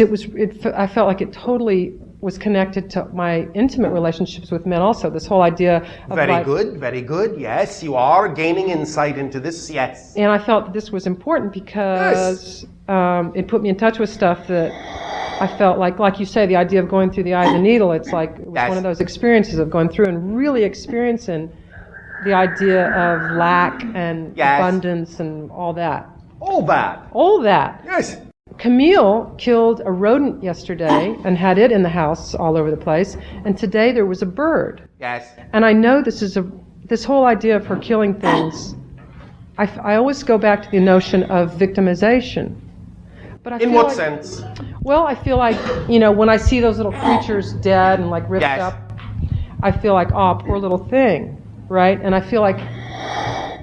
I felt like it totally was connected to my intimate relationships with men also. This whole idea of very good. Yes, you are gaining insight into this, yes. And I felt that this was important because it put me in touch with stuff that I felt like you say, the idea of going through the eye of the needle, it's like it was yes. one of those experiences of going through and really experiencing the idea of lack and yes. abundance and all that. All that. All that. Yes. Camille killed a rodent yesterday and had it in the house all over the place. And today there was a bird. Yes. And I know this whole idea of her killing things, I always go back to the notion of victimization. But I in what sense? Well, I feel like, you know, when I see those little creatures dead and like ripped yes. up, I feel like, oh, poor little thing. Right? And I feel like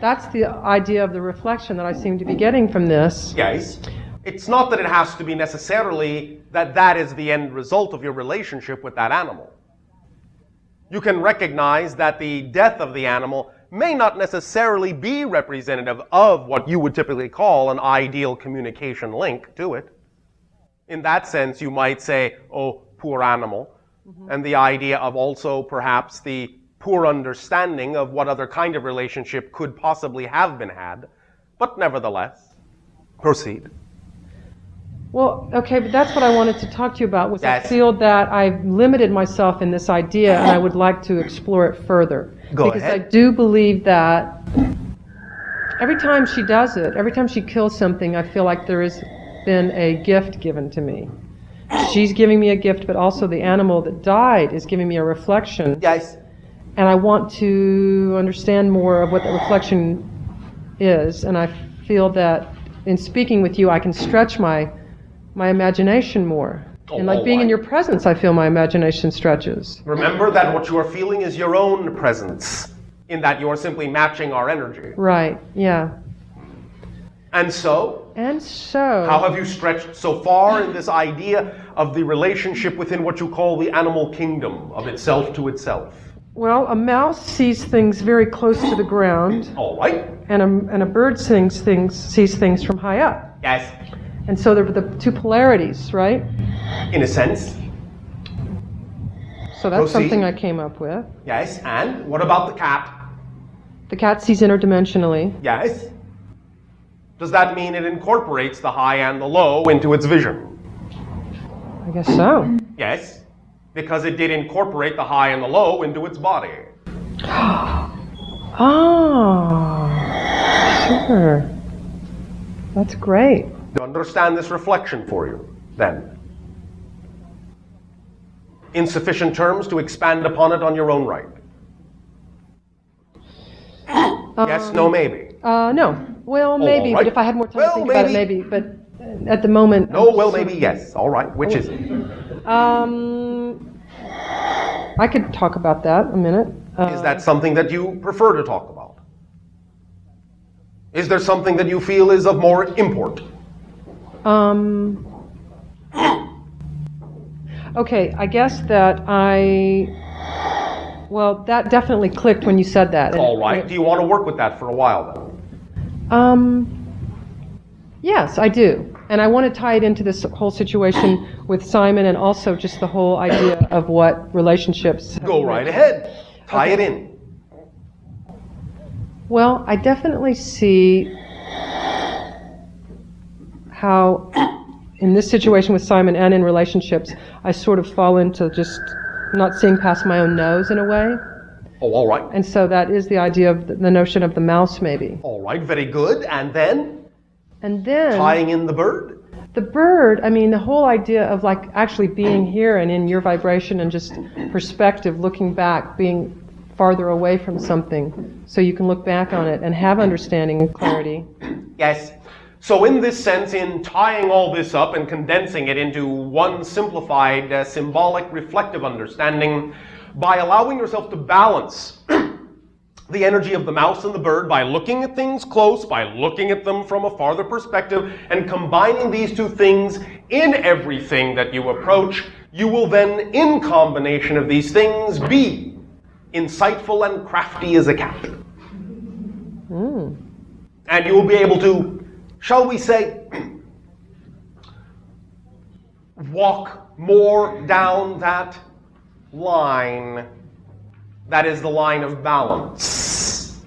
that's the idea of the reflection that I seem to be getting from this. Yes. It's not that it has to be necessarily that is the end result of your relationship with that animal. You can recognize that the death of the animal may not necessarily be representative of what you would typically call an ideal communication link to it. In that sense, you might say, oh, poor animal. Mm-hmm. And the idea of also perhaps the poor understanding of what other kind of relationship could possibly have been had. But nevertheless, proceed. Well, okay, but that's what I wanted to talk to you about, was yes. I feel that I've limited myself in this idea, and I would like to explore it further. Go because ahead. I do believe that every time she does it, every time she kills something, I feel like there has been a gift given to me. She's giving me a gift, but also the animal that died is giving me a reflection. Yes. And I want to understand more of what that reflection is, and I feel that in speaking with you, I can stretch my imagination more. Oh, and like being in your presence, I feel my imagination stretches. Remember that what you are feeling is your own presence, in that you are simply matching our energy. Right, yeah. And so? How have you stretched so far in this idea of the relationship within what you call the animal kingdom, of itself to itself? Well, a mouse sees things very close to the ground. All right. And a bird sees things from high up. Yes. And so they're the two polarities, right? In a sense. So that's something I came up with. Yes, and what about the cat? The cat sees interdimensionally. Yes. Does that mean it incorporates the high and the low into its vision? I guess so. Yes, because it did incorporate the high and the low into its body. Oh, sure. That's great. To understand this reflection for you, then. In sufficient terms to expand upon it on your own right. Yes, no, maybe. No. Well, maybe, right. But if I had more time to think about it, maybe. But at the moment... No, well, maybe, yes. All right. Which is it? I could talk about that a minute. Is that something that you prefer to talk about? Is there something that you feel is of more import? Okay, I guess that well, that definitely clicked when you said that. All right. Do you want to work with that for a while then? Yes, I do. And I want to tie it into this whole situation with Simon, and also just the whole idea of what relationships... Go right ahead. Tie it in. Well, I definitely see how in this situation with Simon and in relationships, I sort of fall into just not seeing past my own nose in a way. Oh, all right. And so that is the idea of the notion of the mouse, maybe. All right, very good. And then? And then... Tying in the bird? The bird, I mean, the whole idea of like actually being here and in your vibration and just perspective, looking back, being farther away from something, so you can look back on it and have understanding and clarity. Yes. So in this sense, in tying all this up and condensing it into one simplified, symbolic, reflective understanding, by allowing yourself to balance the energy of the mouse and the bird by looking at things close, by looking at them from a farther perspective, and combining these two things in everything that you approach, you will then, in combination of these things, be insightful and crafty as a cat. And you will be able to, shall we say, walk more down that line that is the line of balance,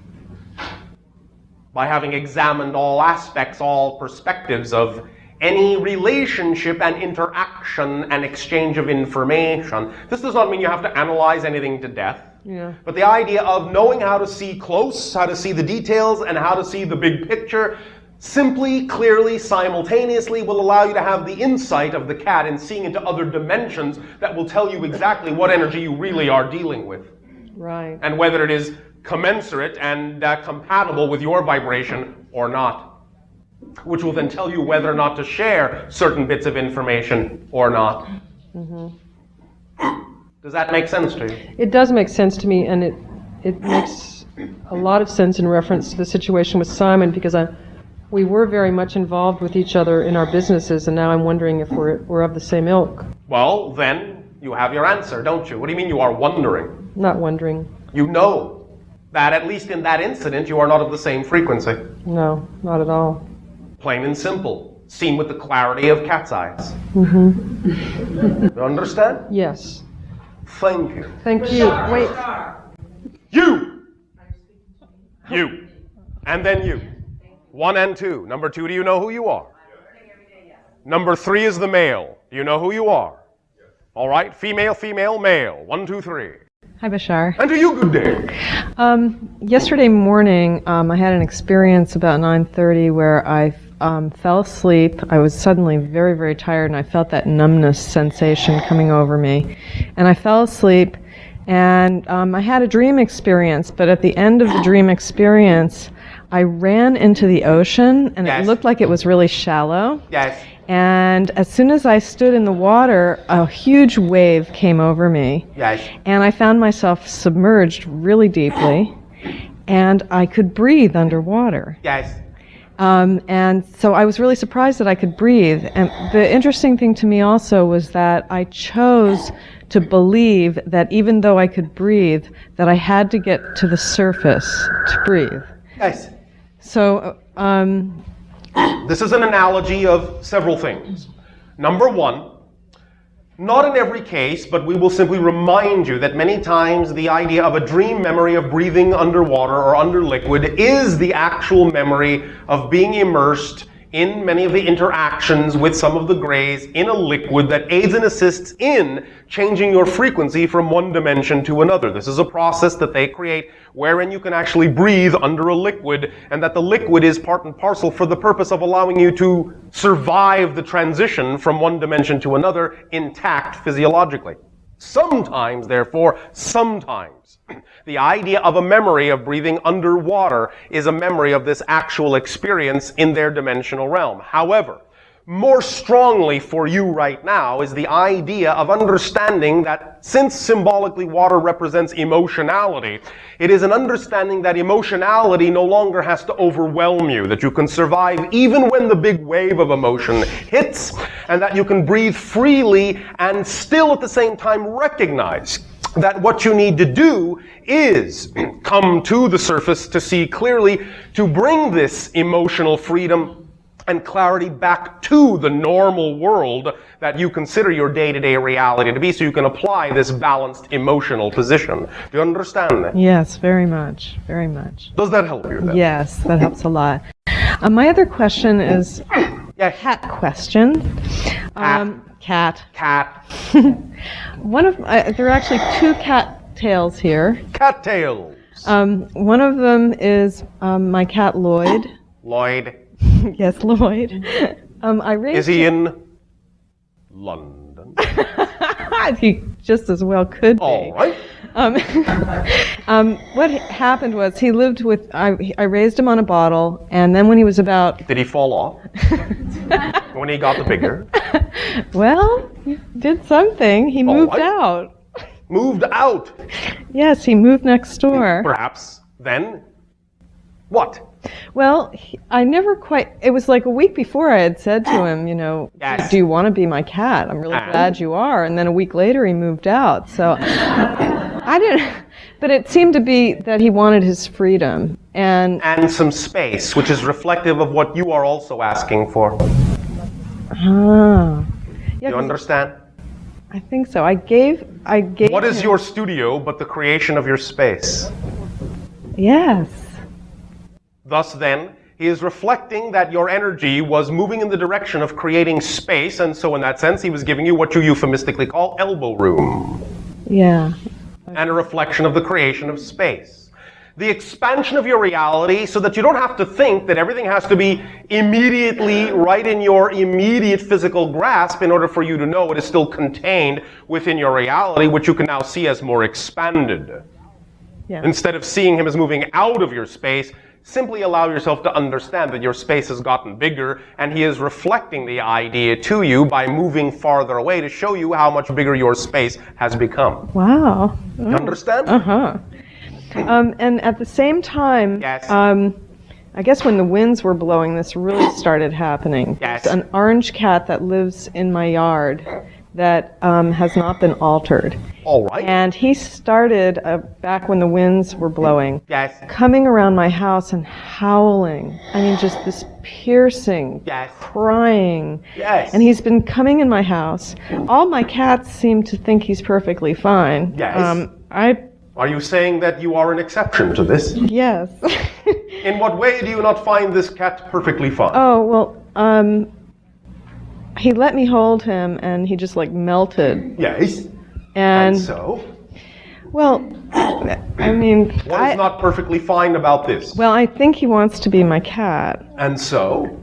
by having examined all aspects, all perspectives of any relationship and interaction and exchange of information. This does not mean you have to analyze anything to death. Yeah. But the idea of knowing how to see close, how to see the details, and how to see the big picture, simply, clearly, simultaneously, will allow you to have the insight of the cat in seeing into other dimensions that will tell you exactly what energy you really are dealing with. Right. And whether it is commensurate and compatible with your vibration or not, which will then tell you whether or not to share certain bits of information or not. Does that make sense to you? It does make sense to me, and it makes a lot of sense in reference to the situation with Simon, because we were very much involved with each other in our businesses, and now I'm wondering if we're of the same ilk. Well, then you have your answer, don't you? What do you mean you are wondering? Not wondering. You know that at least in that incident you are not of the same frequency. No, not at all. Plain and simple. Seen with the clarity of cat's eyes. You understand? Yes. Thank you. Thank you. Wait. You! You. And then you. 1 and 2. Number 2, do you know who you are? Number 3 is the male. Do you know who you are? All right. Female, female, male. 1, 2, 3. Hi, Bashar. And to you, good day. Yesterday morning, I had an experience about 9:30 where I fell asleep. I was suddenly very, very tired, and I felt that numbness sensation coming over me. And I fell asleep, and I had a dream experience, but at the end of the dream experience, I ran into the ocean, and Yes. it looked like it was really shallow. Yes. And as soon as I stood in the water, a huge wave came over me. Yes. And I found myself submerged really deeply, and I could breathe underwater. Yes. And so I was really surprised that I could breathe. And the interesting thing to me also was that I chose to believe that even though I could breathe, that I had to get to the surface to breathe. Yes. So, This is an analogy of several things. Number 1, not in every case, but we will simply remind you that many times the idea of a dream memory of breathing underwater or under liquid is the actual memory of being immersed in many of the interactions with some of the grays in a liquid that aids and assists in changing your frequency from one dimension to another. This is a process that they create wherein you can actually breathe under a liquid, and that the liquid is part and parcel for the purpose of allowing you to survive the transition from one dimension to another intact physiologically. Sometimes, therefore, the idea of a memory of breathing underwater is a memory of this actual experience in their dimensional realm. However, more strongly for you right now is the idea of understanding that since symbolically water represents emotionality, it is an understanding that emotionality no longer has to overwhelm you, that you can survive even when the big wave of emotion hits, and that you can breathe freely and still at the same time recognize that what you need to do is come to the surface to see clearly, to bring this emotional freedom and clarity back to the normal world that you consider your day-to-day reality to be, so you can apply this balanced emotional position. Do you understand that? Yes, very much, very much. Does that help you then? Yes, that helps a lot. My other question is a cat question. Cat. One of there are actually two cat tails here. Cat tails. One of them is my cat Lloyd. Lloyd. Yes, Lloyd. I raised Is he in London? He just as well could be. All right. What happened was he lived with, I raised him on a bottle, and then when he was about... Did he fall off? When he got the bigger? Well, he did something. He moved out. Moved out? Yes, he moved next door. Perhaps. Then? What? Well, I never quite, it was like a week before I had said to him, do you want to be my cat? I'm really glad you are. And then a week later he moved out. So I didn't, but it seemed to be that he wanted his freedom. And some space, which is reflective of what you are also asking for. Yeah, you understand? I think so. I gave What is your studio but the creation of your space? Yes. Thus then, he is reflecting that your energy was moving in the direction of creating space, and so in that sense, he was giving you what you euphemistically call elbow room. Yeah. And a reflection of the creation of space. The expansion of your reality so that you don't have to think that everything has to be immediately right in your immediate physical grasp in order for you to know it is still contained within your reality, which you can now see as more expanded. Yeah. Instead of seeing him as moving out of your space, simply allow yourself to understand that your space has gotten bigger, and he is reflecting the idea to you by moving farther away to show you how much bigger your space has become. Wow. You understand? Uh-huh. And at the same time, yes. I guess when the winds were blowing, this really started happening. Yes. There's an orange cat that lives in my yard that has not been altered. All right. And he started, back when the winds were blowing, yes. coming around my house and howling. I mean, just this piercing, yes. crying. Yes. And he's been coming in my house. All my cats seem to think he's perfectly fine. Yes. Are you saying that you are an exception to this? Yes. In what way do you not find this cat perfectly fine? Oh, well, he let me hold him, and he just, melted. Yes. And so? Well, I mean... What is not perfectly fine about this? Well, I think he wants to be my cat. And so?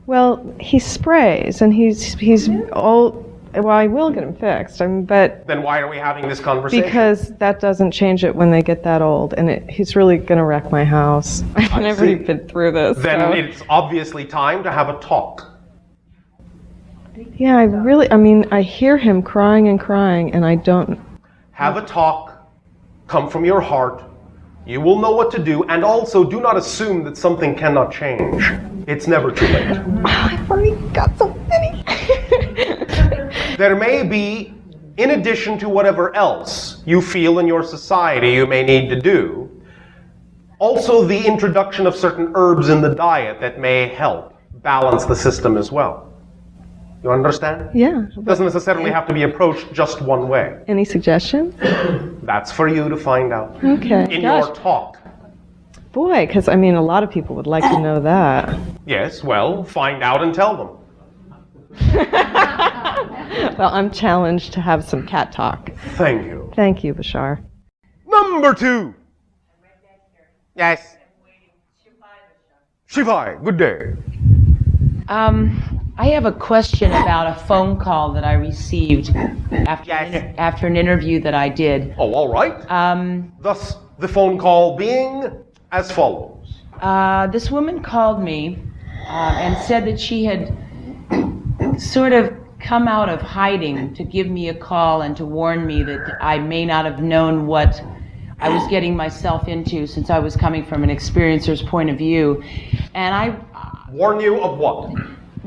Well, he sprays, and he's all... Well, I will get him fixed, but... Then why are we having this conversation? Because that doesn't change it when they get that old, and he's really going to wreck my house. I've never even been through this. Then it's obviously time to have a talk. Yeah, I hear him crying, and I don't... Have a talk, come from your heart, you will know what to do, and also do not assume that something cannot change. It's never too late. I've already got so many. There may be, in addition to whatever else you feel in your society you may need to do, also the introduction of certain herbs in the diet that may help balance the system as well. You understand? Yeah. It doesn't necessarily have to be approached just one way. Any suggestions? That's for you to find out. Okay. In your talk. Boy, because a lot of people would like to know that. Yes, well, find out and tell them. Well, I'm challenged to have some cat talk. Thank you. Thank you, Bashar. Number 2. Yes. Shivai, good day. I have a question about a phone call that I received after an interview that I did. Oh, all right. Thus, the phone call being as follows. This woman called me and said that she had sort of come out of hiding to give me a call and to warn me that I may not have known what I was getting myself into since I was coming from an experiencer's point of view. And I... Warn you of what?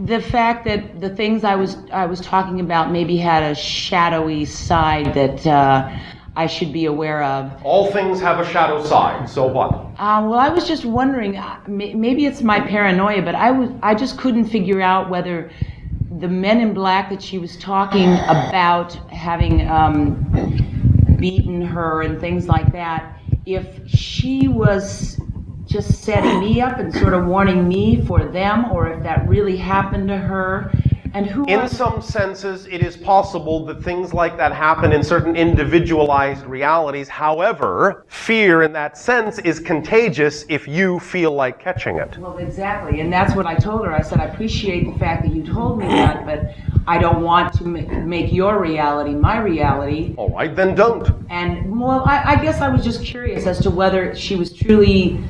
The fact that the things I was talking about maybe had a shadowy side that I should be aware of. All things have a shadow side, so what? Well, I was just wondering, maybe it's my paranoia, but I just couldn't figure out whether the men in black that she was talking about having beaten her and things like that, if she was just setting me up and sort of warning me for them, or if that really happened to her. And who in some senses, it is possible that things like that happen in certain individualized realities. However, fear in that sense is contagious if you feel like catching it. Well, exactly. And that's what I told her. I said, I appreciate the fact that you told me that, but I don't want to make your reality my reality. All right, then don't. And, well, I guess I was just curious as to whether she was truly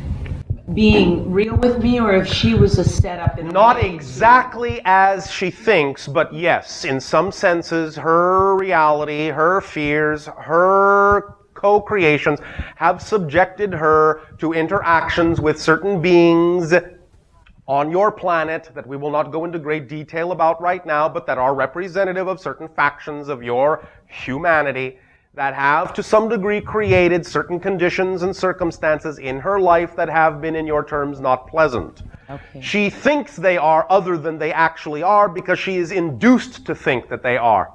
being real with me, or if she was a setup. Not exactly as she thinks, but yes, in some senses, her reality, her fears, her co-creations have subjected her to interactions with certain beings on your planet that we will not go into great detail about right now, but that are representative of certain factions of your humanity, that have, to some degree, created certain conditions and circumstances in her life that have been, in your terms, not pleasant. Okay. She thinks they are other than they actually are because she is induced to think that they are.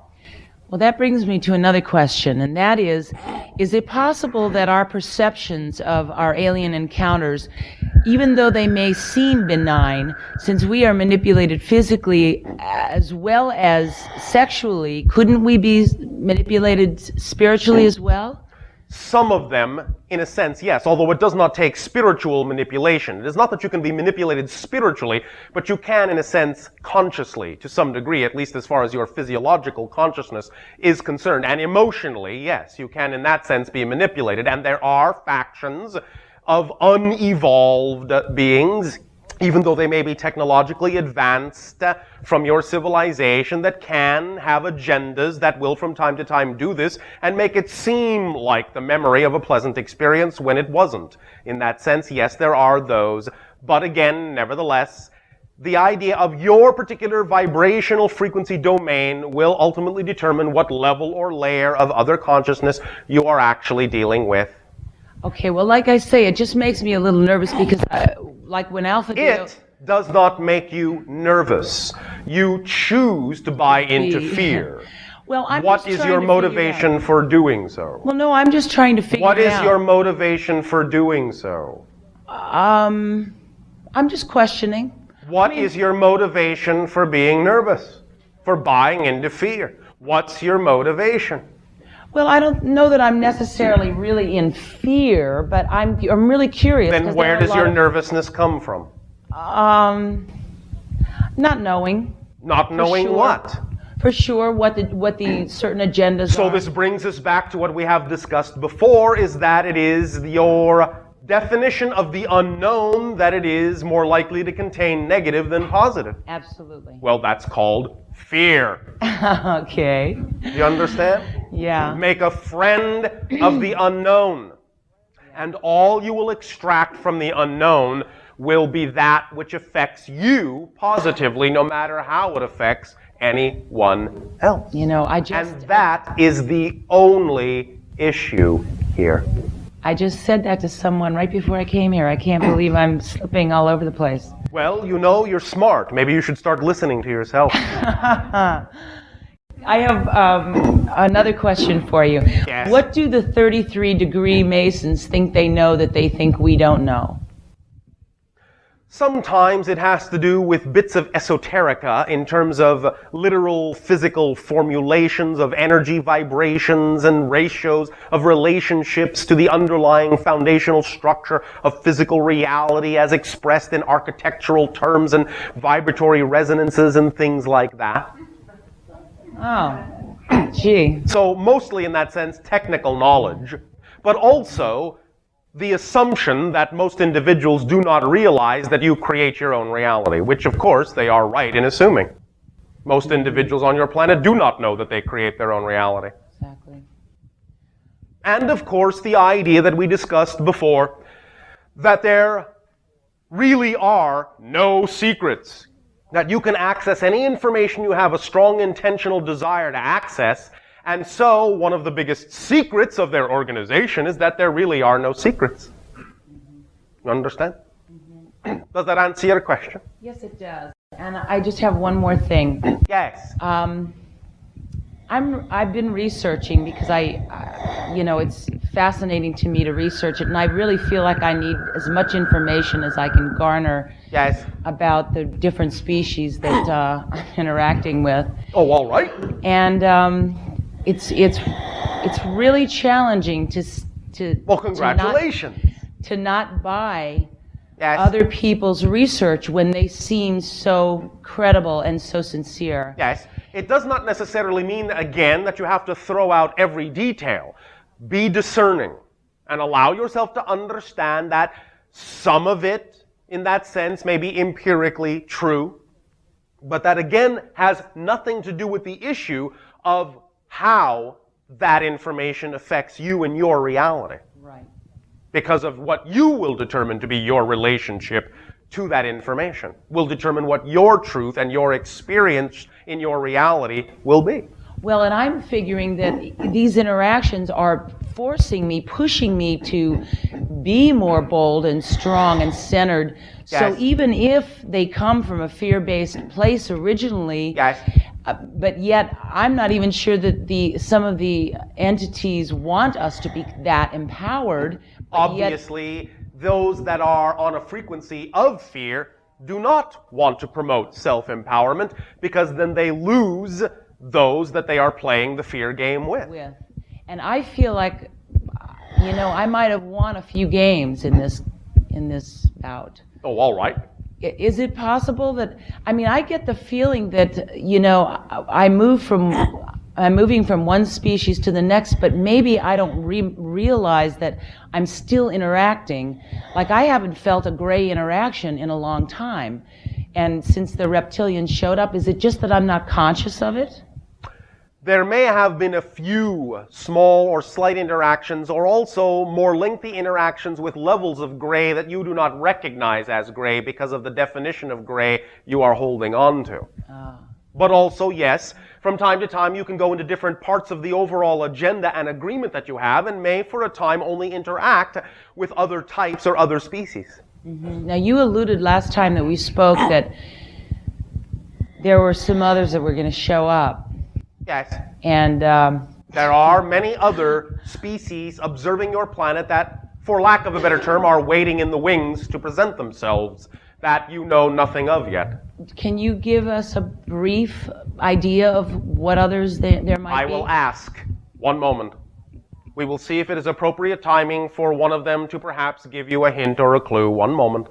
Well, that brings me to another question, and that is it possible that our perceptions of our alien encounters, even though they may seem benign, since we are manipulated physically as well as sexually, couldn't we be manipulated spiritually as well? Some of them, in a sense, yes, although it does not take spiritual manipulation. It is not that you can be manipulated spiritually, but you can, in a sense, consciously, to some degree, at least as far as your physiological consciousness is concerned. And emotionally, yes, you can, in that sense, be manipulated. And there are factions of unevolved beings, even though they may be technologically advanced from your civilization, that can have agendas that will from time to time do this and make it seem like the memory of a pleasant experience when it wasn't. In that sense, yes, there are those. But again, nevertheless, the idea of your particular vibrational frequency domain will ultimately determine what level or layer of other consciousness you are actually dealing with. Okay, well, like I say, it just makes me a little nervous because, like when Alpha... It does not make you nervous. You choose to buy into fear. Well, what is your motivation for doing so? Well, no, I'm just trying to figure it out. What is your motivation for doing so? I'm just questioning. What is your motivation for being nervous? For buying into fear? What's your motivation? Well, I don't know that I'm necessarily really in fear, but I'm really curious. Then where does your nervousness come from? Not knowing. Not knowing what? For sure, what the certain agendas are. So this brings us back to what we have discussed before, is that it is your definition of the unknown that it is more likely to contain negative than positive. Absolutely. Well, that's called fear. Okay. You understand? Yeah. Make a friend of the unknown. And all you will extract from the unknown will be that which affects you positively, no matter how it affects anyone else. You know, and that is the only issue here. I just said that to someone right before I came here. I can't believe I'm slipping all over the place. Well, you know, you're smart. Maybe you should start listening to yourself. I have another question for you. Yes. What do the 33-degree Masons think they know that they think we don't know? Sometimes it has to do with bits of esoterica in terms of literal physical formulations of energy vibrations and ratios of relationships to the underlying foundational structure of physical reality as expressed in architectural terms and vibratory resonances and things like that. Oh, gee. So mostly in that sense, technical knowledge, but also the assumption that most individuals do not realize that you create your own reality, which of course they are right in assuming. Most individuals on your planet do not know that they create their own reality. Exactly. And of course the idea that we discussed before, that there really are no secrets, that you can access any information you have a strong intentional desire to access. And so, one of the biggest secrets of their organization is that there really are no secrets. You understand? Does that answer your question? Yes, it does. And I just have one more thing. Yes. I've been researching because it's fascinating to me to research it, and I really feel like I need as much information as I can garner about the different species that I'm interacting with. Oh, all right. And it's really challenging to well, congratulations. To not buy other people's research when they seem so credible and so sincere. Yes. It does not necessarily mean, again, that you have to throw out every detail. Be discerning and allow yourself to understand that some of it, in that sense, may be empirically true, but that, again, has nothing to do with the issue of how that information affects you and your reality. Right. Because of what you will determine to be your relationship to that information will determine what your truth and your experience in your reality will be. Well, and I'm figuring that these interactions are forcing me, pushing me to be more bold and strong and centered. Yes. So even if they come from a fear-based place originally, but yet I'm not even sure that some of the entities want us to be that empowered. Obviously, those that are on a frequency of fear do not want to promote self-empowerment, because then they lose those that they are playing the fear game with. And I feel like, I might have won a few games in this bout. Oh, all right. Is it possible that, I get the feeling that, I'm moving from one species to the next, but maybe I don't realize that I'm still interacting. Like, I haven't felt a gray interaction in a long time. And since the reptilians showed up, is it just that I'm not conscious of it? There may have been a few small or slight interactions, or also more lengthy interactions with levels of gray that you do not recognize as gray because of the definition of gray you are holding on to. But also, yes, from time to time you can go into different parts of the overall agenda and agreement that you have, and may for a time only interact with other types or other species. Mm-hmm. Now, you alluded last time that we spoke that there were some others that were going to show up. Yes. And there are many other species observing your planet that, for lack of a better term, are waiting in the wings to present themselves, that you know nothing of yet. Can you give us a brief idea of what others there might be? I will ask. One moment. We will see if it is appropriate timing for one of them to perhaps give you a hint or a clue. One moment.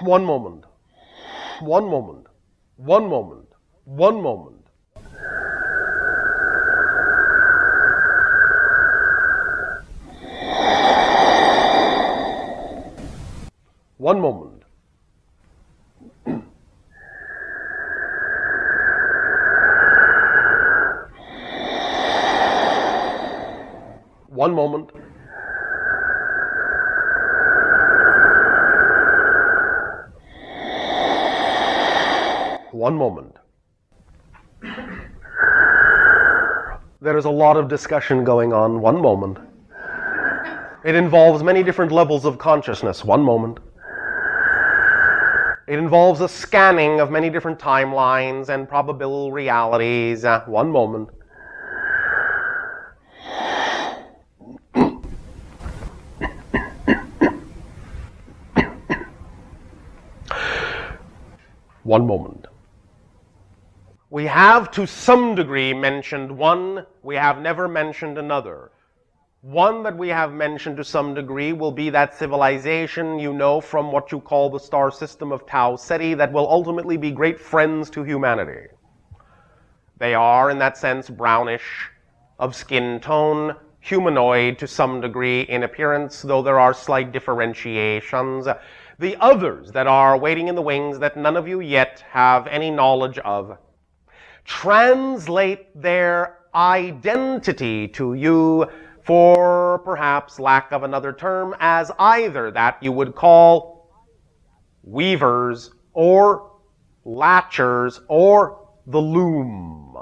One moment. One moment. One moment. One moment. One moment. One moment. One moment. There is a lot of discussion going on. One moment. It involves many different levels of consciousness. One moment. It involves a scanning of many different timelines and probable realities. One moment. One moment. We have to some degree mentioned one, we have never mentioned another. One that we have mentioned to some degree will be that civilization you know from what you call the star system of Tau Ceti that will ultimately be great friends to humanity. They are, in that sense, brownish, of skin tone, humanoid to some degree in appearance, though there are slight differentiations. The others that are waiting in the wings that none of you yet have any knowledge of translate their identity to you for perhaps lack of another term, as either that you would call weavers or latchers or the loom.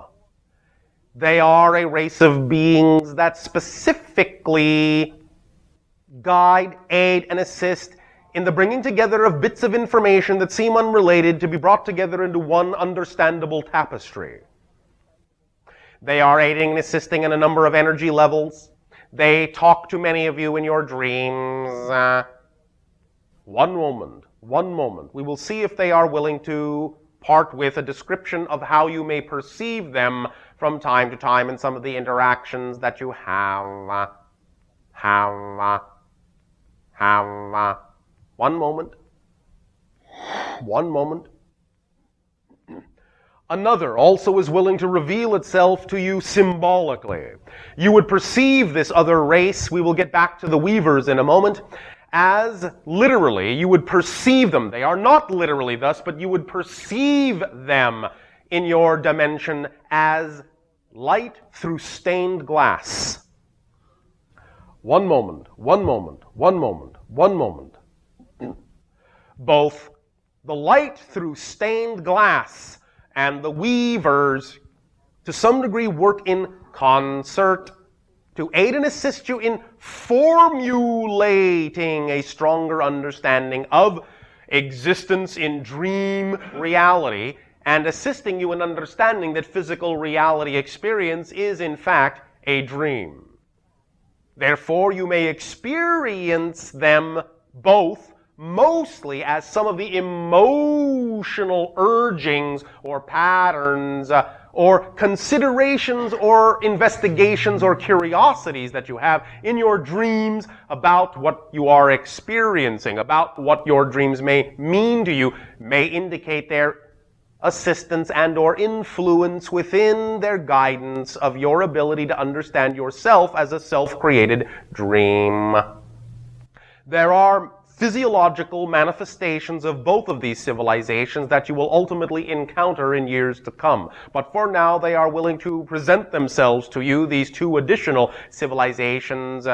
They are a race of beings that specifically guide, aid, and assist in the bringing together of bits of information that seem unrelated to be brought together into one understandable tapestry. They are aiding and assisting in a number of energy levels. They talk to many of you in your dreams. One moment. We will see if they are willing to part with a description of how you may perceive them from time to time in some of the interactions that you have. One moment. Another also is willing to reveal itself to you symbolically. You would perceive this other race, we will get back to the weavers in a moment, as literally, you would perceive them. They are not literally thus, but you would perceive them in your dimension as light through stained glass. One moment. Both the light through stained glass and the weavers, to some degree, work in concert to aid and assist you in formulating a stronger understanding of existence in dream reality and assisting you in understanding that physical reality experience is, in fact, a dream. Therefore, you may experience them both mostly as some of the emotional urgings or patterns or considerations or investigations or curiosities that you have in your dreams about what you are experiencing, about what your dreams may mean to you, may indicate their assistance and or influence within their guidance of your ability to understand yourself as a self-created dream. There are physiological manifestations of both of these civilizations that you will ultimately encounter in years to come. But for now, they are willing to present themselves to you, these two additional civilizations,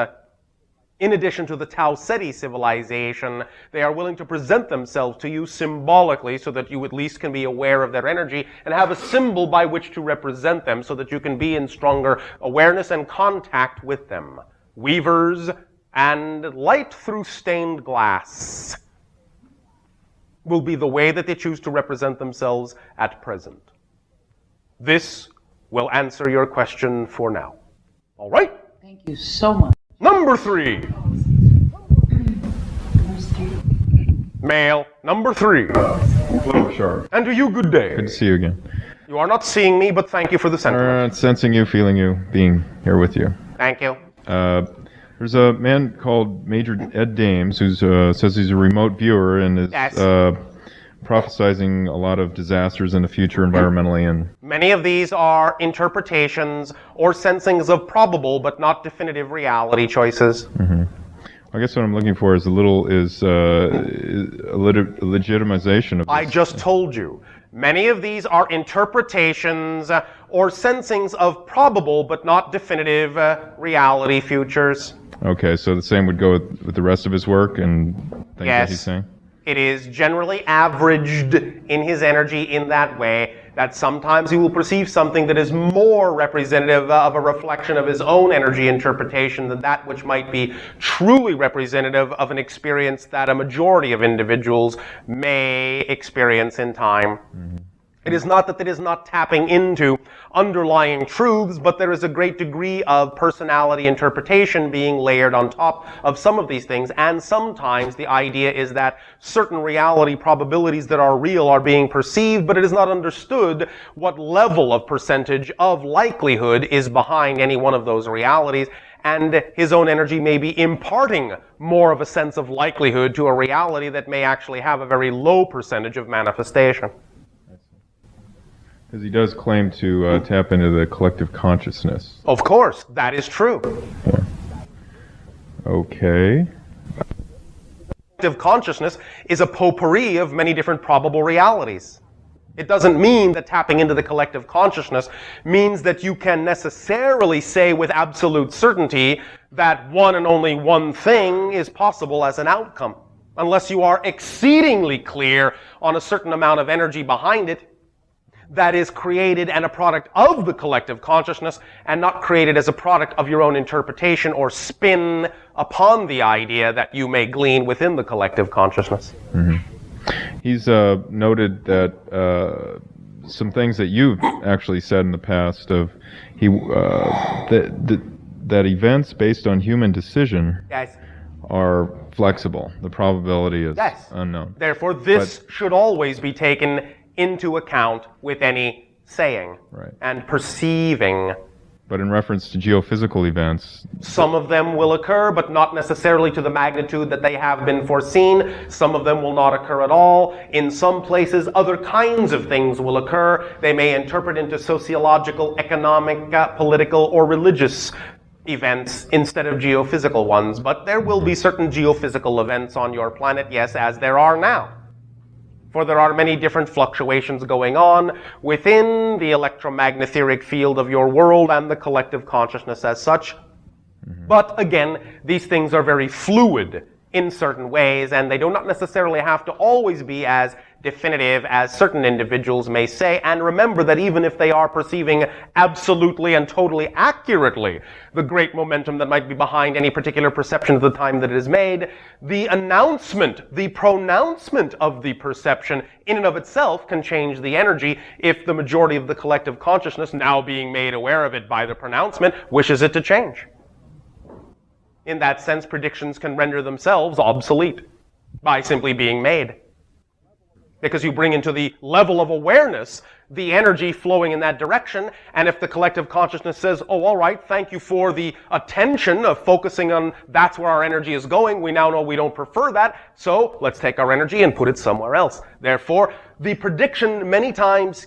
in addition to the Tau Ceti civilization. They are willing to present themselves to you symbolically so that you at least can be aware of their energy and have a symbol by which to represent them so that you can be in stronger awareness and contact with them. Weavers and light through stained glass will be the way that they choose to represent themselves at present. This will answer your question for now. All right? Thank you so much. Number 3. Male. Number 3. Hello, Bashar. And to you, good day. Good to see you again. You are not seeing me, but thank you for the sentiment. Sensing you, feeling you, being here with you. Thank you. There's a man called Major Ed Dames who says he's a remote viewer and is prophesizing a lot of disasters in the future environmentally. And many of these are interpretations or sensings of probable but not definitive reality choices. Mm-hmm. I guess what I'm looking for is a legitimization of this. I just told you. Many of these are interpretations or sensings of probable but not definitive reality futures. Okay, so the same would go with the rest of his work and things that he's saying? It is generally averaged in his energy in that way, that sometimes he will perceive something that is more representative of a reflection of his own energy interpretation than that which might be truly representative of an experience that a majority of individuals may experience in time. Mm-hmm. It is not that it is not tapping into underlying truths, but there is a great degree of personality interpretation being layered on top of some of these things, and sometimes the idea is that certain reality probabilities that are real are being perceived, but it is not understood what level of percentage of likelihood is behind any one of those realities, and his own energy may be imparting more of a sense of likelihood to a reality that may actually have a very low percentage of manifestation. Because he does claim to tap into the collective consciousness. Of course, that is true. Yeah. Okay. Collective consciousness is a potpourri of many different probable realities. It doesn't mean that tapping into the collective consciousness means that you can necessarily say with absolute certainty that one and only one thing is possible as an outcome, unless you are exceedingly clear on a certain amount of energy behind it that is created and a product of the collective consciousness and not created as a product of your own interpretation or spin upon the idea that you may glean within the collective consciousness. Mm-hmm. He's noted that some things that you've actually said in the past of that events based on human decision are flexible. The probability is unknown. Therefore, this should always be taken into account with any saying and perceiving. But in reference to geophysical events, some of them will occur, but not necessarily to the magnitude that they have been foreseen. Some of them will not occur at all. In some places, other kinds of things will occur. They may interpret into sociological, economic, political, or religious events instead of geophysical ones. But there will be certain geophysical events on your planet, yes, as there are now. For there are many different fluctuations going on within the electromagnetic field of your world and the collective consciousness as such. But again, these things are very fluid in certain ways, and they do not necessarily have to always be as definitive as certain individuals may say. And remember that even if they are perceiving absolutely and totally accurately the great momentum that might be behind any particular perception at the time that it is made, the announcement, the pronouncement of the perception in and of itself can change the energy if the majority of the collective consciousness, now being made aware of it by the pronouncement, wishes it to change. In that sense, predictions can render themselves obsolete by simply being made. Because you bring into the level of awareness the energy flowing in that direction, and if the collective consciousness says, oh, all right, thank you for the attention of focusing on that's where our energy is going, we now know we don't prefer that, so let's take our energy and put it somewhere else. Therefore, the prediction many times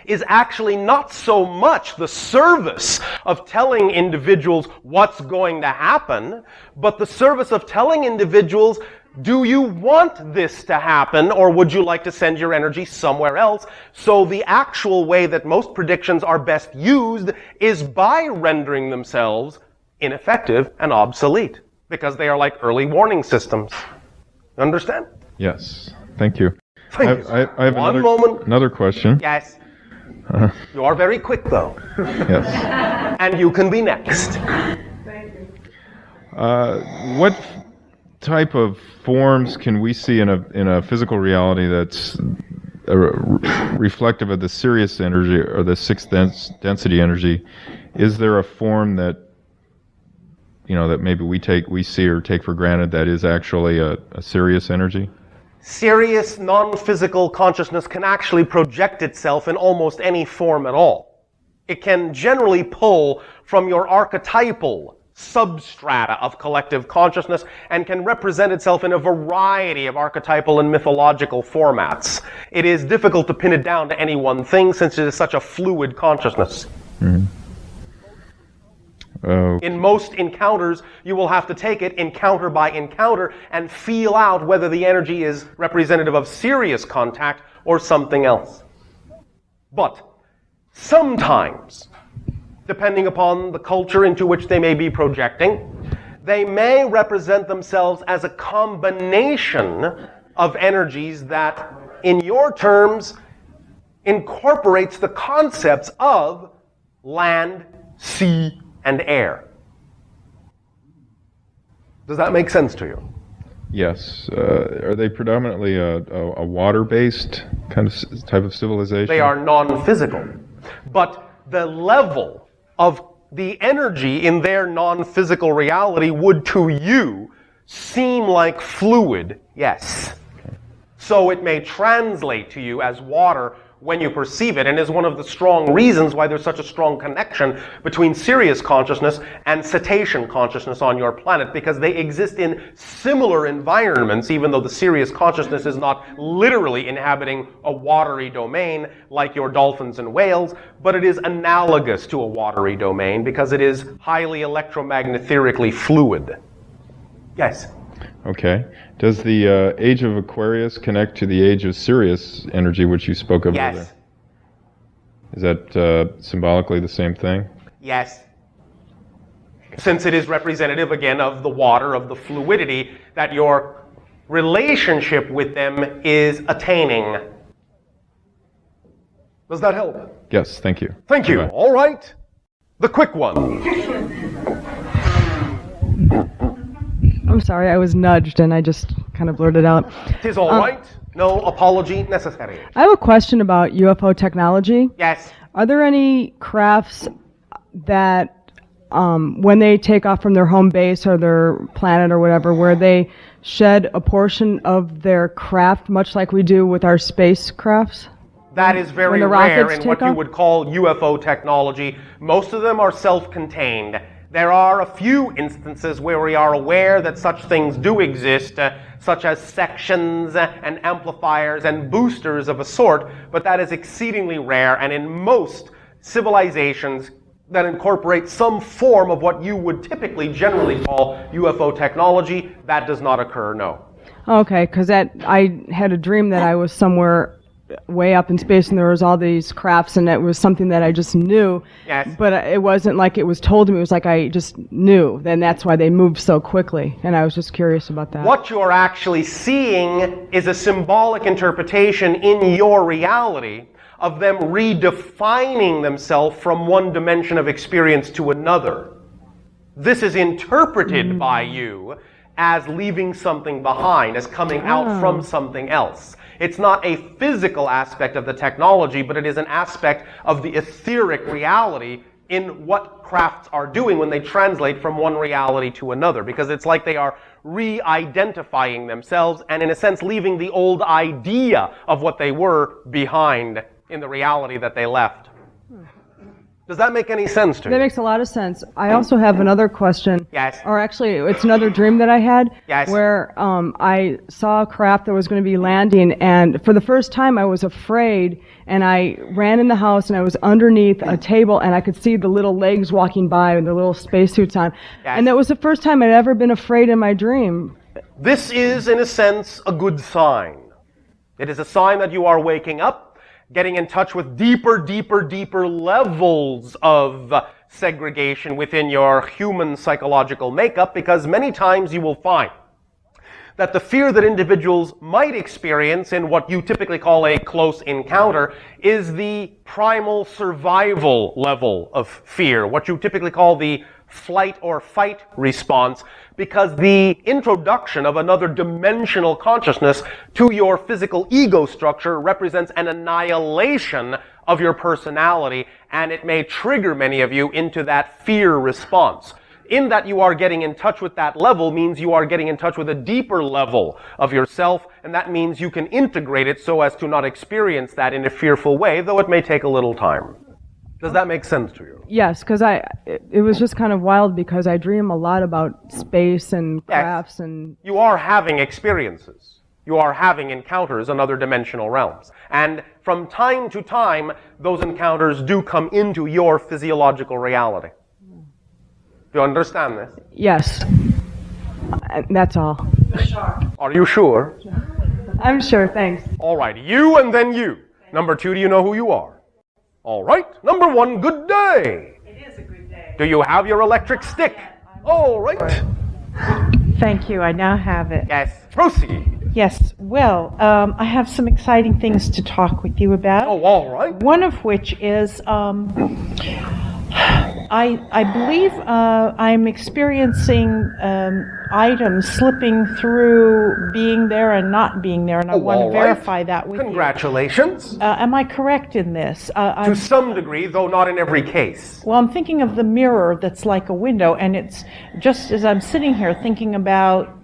is actually not so much the service of telling individuals what's going to happen, but the service of telling individuals, do you want this to happen, or would you like to send your energy somewhere else? So the actual way that most predictions are best used is by rendering themselves ineffective and obsolete, because they are like early warning systems. Understand? Yes. Thank you. Thank you. I have another question. Yes. You are very quick, though. Yes. And you can be next. Thank you. What type of forms can we see in a physical reality that's reflective of the Sirius energy or the sixth density energy? Is there a form that that maybe we see or take for granted that is actually a Sirius energy? Serious non-physical consciousness can actually project itself in almost any form at all. It can generally pull from your archetypal substrata of collective consciousness and can represent itself in a variety of archetypal and mythological formats. It is difficult to pin it down to any one thing since it is such a fluid consciousness. Mm-hmm. In most encounters, you will have to take it encounter by encounter and feel out whether the energy is representative of serious contact or something else. But sometimes, depending upon the culture into which they may be projecting, they may represent themselves as a combination of energies that, in your terms, incorporates the concepts of land, sea, and air. Does that make sense to you? Yes. Are they predominantly a water-based kind of type of civilization? They are non-physical. But the level of the energy in their non-physical reality would to you seem like fluid, yes. So it may translate to you as water when you perceive it, and is one of the strong reasons why there's such a strong connection between Sirius consciousness and cetacean consciousness on your planet, because they exist in similar environments, even though the Sirius consciousness is not literally inhabiting a watery domain like your dolphins and whales, but it is analogous to a watery domain because it is highly electromagnetically fluid. Yes? Okay. Does the age of Aquarius connect to the age of Sirius energy, which you spoke of earlier? Yes. Is that symbolically the same thing? Yes. Since it is representative, again, of the water, of the fluidity, that your relationship with them is attaining. Does that help? Yes, thank you. Thank you. Bye-bye. All right. The quick one. I'm sorry, I was nudged and I just kind of blurted out. It is all right. No apology necessary. I have a question about UFO technology. Yes. Are there any crafts that, when they take off from their home base or their planet or whatever, where they shed a portion of their craft, much like we do with our spacecrafts? That is very rare in what you would call UFO technology. Most of them are self-contained. There are a few instances where we are aware that such things do exist, such as sections and amplifiers and boosters of a sort, but that is exceedingly rare, and in most civilizations that incorporate some form of what you would typically generally call UFO technology, that does not occur, no. Okay, because I had a dream that I was somewhere way up in space and there was all these crafts and it was something that I just knew. Yes. But it wasn't like it was told to me, it was like I just knew. Then that's why they moved so quickly. And I was just curious about that. What you're actually seeing is a symbolic interpretation in your reality of them redefining themselves from one dimension of experience to another. This is interpreted by you as leaving something behind, as coming out from something else. It's not a physical aspect of the technology, but it is an aspect of the etheric reality in what crafts are doing when they translate from one reality to another, because it's like they are re-identifying themselves and, in a sense, leaving the old idea of what they were behind in the reality that they left. Does that make any sense to you? That makes a lot of sense. I also have another question. Yes. Or actually, it's another dream that I had. Yes. Where I saw a craft that was going to be landing, and for the first time I was afraid, and I ran in the house, and I was underneath a table, and I could see the little legs walking by with the little spacesuits on. Yes. And that was the first time I'd ever been afraid in my dream. This is, in a sense, a good sign. It is a sign that you are waking up, getting in touch with deeper levels of segregation within your human psychological makeup, because many times you will find that the fear that individuals might experience in what you typically call a close encounter is the primal survival level of fear, what you typically call the flight or fight response, because the introduction of another dimensional consciousness to your physical ego structure represents an annihilation of your personality, and it may trigger many of you into that fear response. In that you are getting in touch with that level means you are getting in touch with a deeper level of yourself, and that means you can integrate it so as to not experience that in a fearful way, though it may take a little time. Does that make sense to you? Yes, because it was just kind of wild because I dream a lot about space and crafts and... You are having experiences. You are having encounters in other dimensional realms. And from time to time, those encounters do come into your physiological reality. Do you understand this? Yes. That's all. Bashar. Are you sure? I'm sure, thanks. All right, you and then you. Number 2, do you know who you are? All right. Number 1, good day. It is a good day. Do you have your electric stick? All right. Thank you. I now have it. Yes. Proceed. Yes. Well, I have some exciting things to talk with you about. Oh, all right. One of which is I believe I'm experiencing items slipping through being there and not being there, and I want to verify that with Congratulations. you. Am I correct in this? To some degree, though not in every case. Well, I'm thinking of the mirror that's like a window, and it's just as I'm sitting here thinking about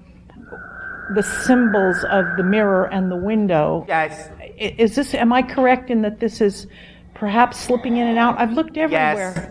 the symbols of the mirror and the window. Yes. Is this? Am I correct in that this is perhaps slipping in and out? I've looked everywhere. Yes.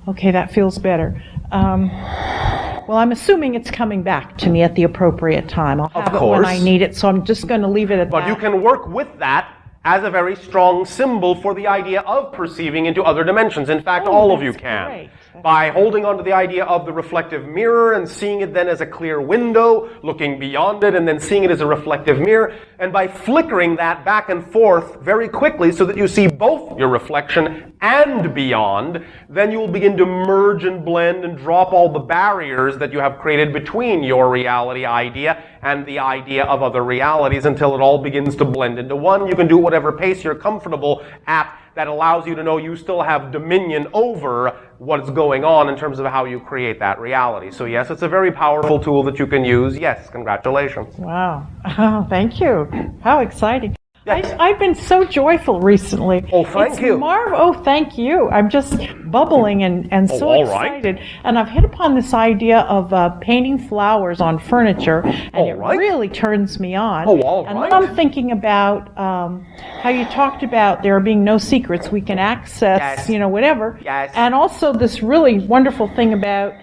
Okay, that feels better. Well, I'm assuming it's coming back to me at the appropriate time. I'll have it when I need it, so I'm just going to leave it at that. But you can work with that as a very strong symbol for the idea of perceiving into other dimensions. In fact, all of you can. Great. by holding onto the idea of the reflective mirror and seeing it then as a clear window, looking beyond it and then seeing it as a reflective mirror, and by flickering that back and forth very quickly so that you see both your reflection and beyond, then you will begin to merge and blend and drop all the barriers that you have created between your reality idea and the idea of other realities until it all begins to blend into one. You can do whatever pace you're comfortable at that allows you to know you still have dominion over what's going on in terms of how you create that reality. So yes, it's a very powerful tool that you can use. Yes, congratulations. Wow. Oh, thank you. How exciting. I've been so joyful recently. Oh, thank you. Oh, thank you. I'm just bubbling and so excited. Right. And I've hit upon this idea of painting flowers on furniture, and it really turns me on. Oh, all right. And then I'm thinking about how you talked about there being no secrets. We can access, whatever. Yes. And also this really wonderful thing about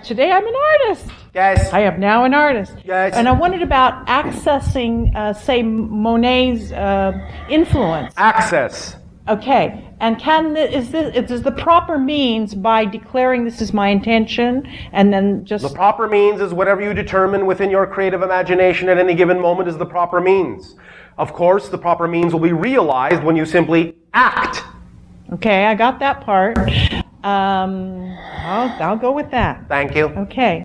today I'm an artist. Yes. I am now an artist. Yes. And I wondered about accessing, say, Monet's influence. Access. Okay. And is the proper means by declaring this is my intention and then just... The proper means is whatever you determine within your creative imagination at any given moment is the proper means. Of course, the proper means will be realized when you simply act. Okay, I got that part. I'll go with that. Thank you. Okay.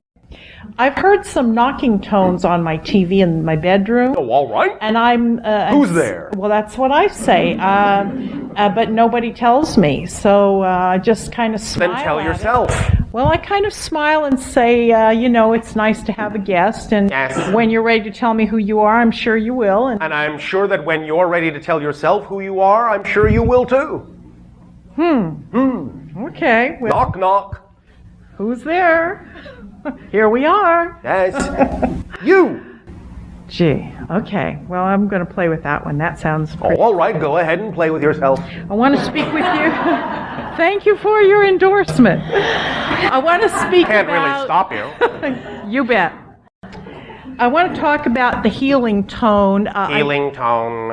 I've heard some knocking tones on my TV in my bedroom. Oh, all right. And I'm... Who's there? Well, that's what I say. But nobody tells me. So I just kind of smile. Then tell yourself. Well, I kind of smile and say, it's nice to have a guest. And when you're ready to tell me who you are, I'm sure you will. And I'm sure that when you're ready to tell yourself who you are, I'm sure you will too. Okay. Well, knock, knock. Who's there? Here we are. Yes. You. Gee. Okay. Well, I'm going to play with that one. That sounds pretty... all right. Go ahead and play with yourself. I want to speak with you. Thank you for your endorsement. I want to speak Can't about... really stop you. You bet. I want to talk about the healing tone. Healing tone.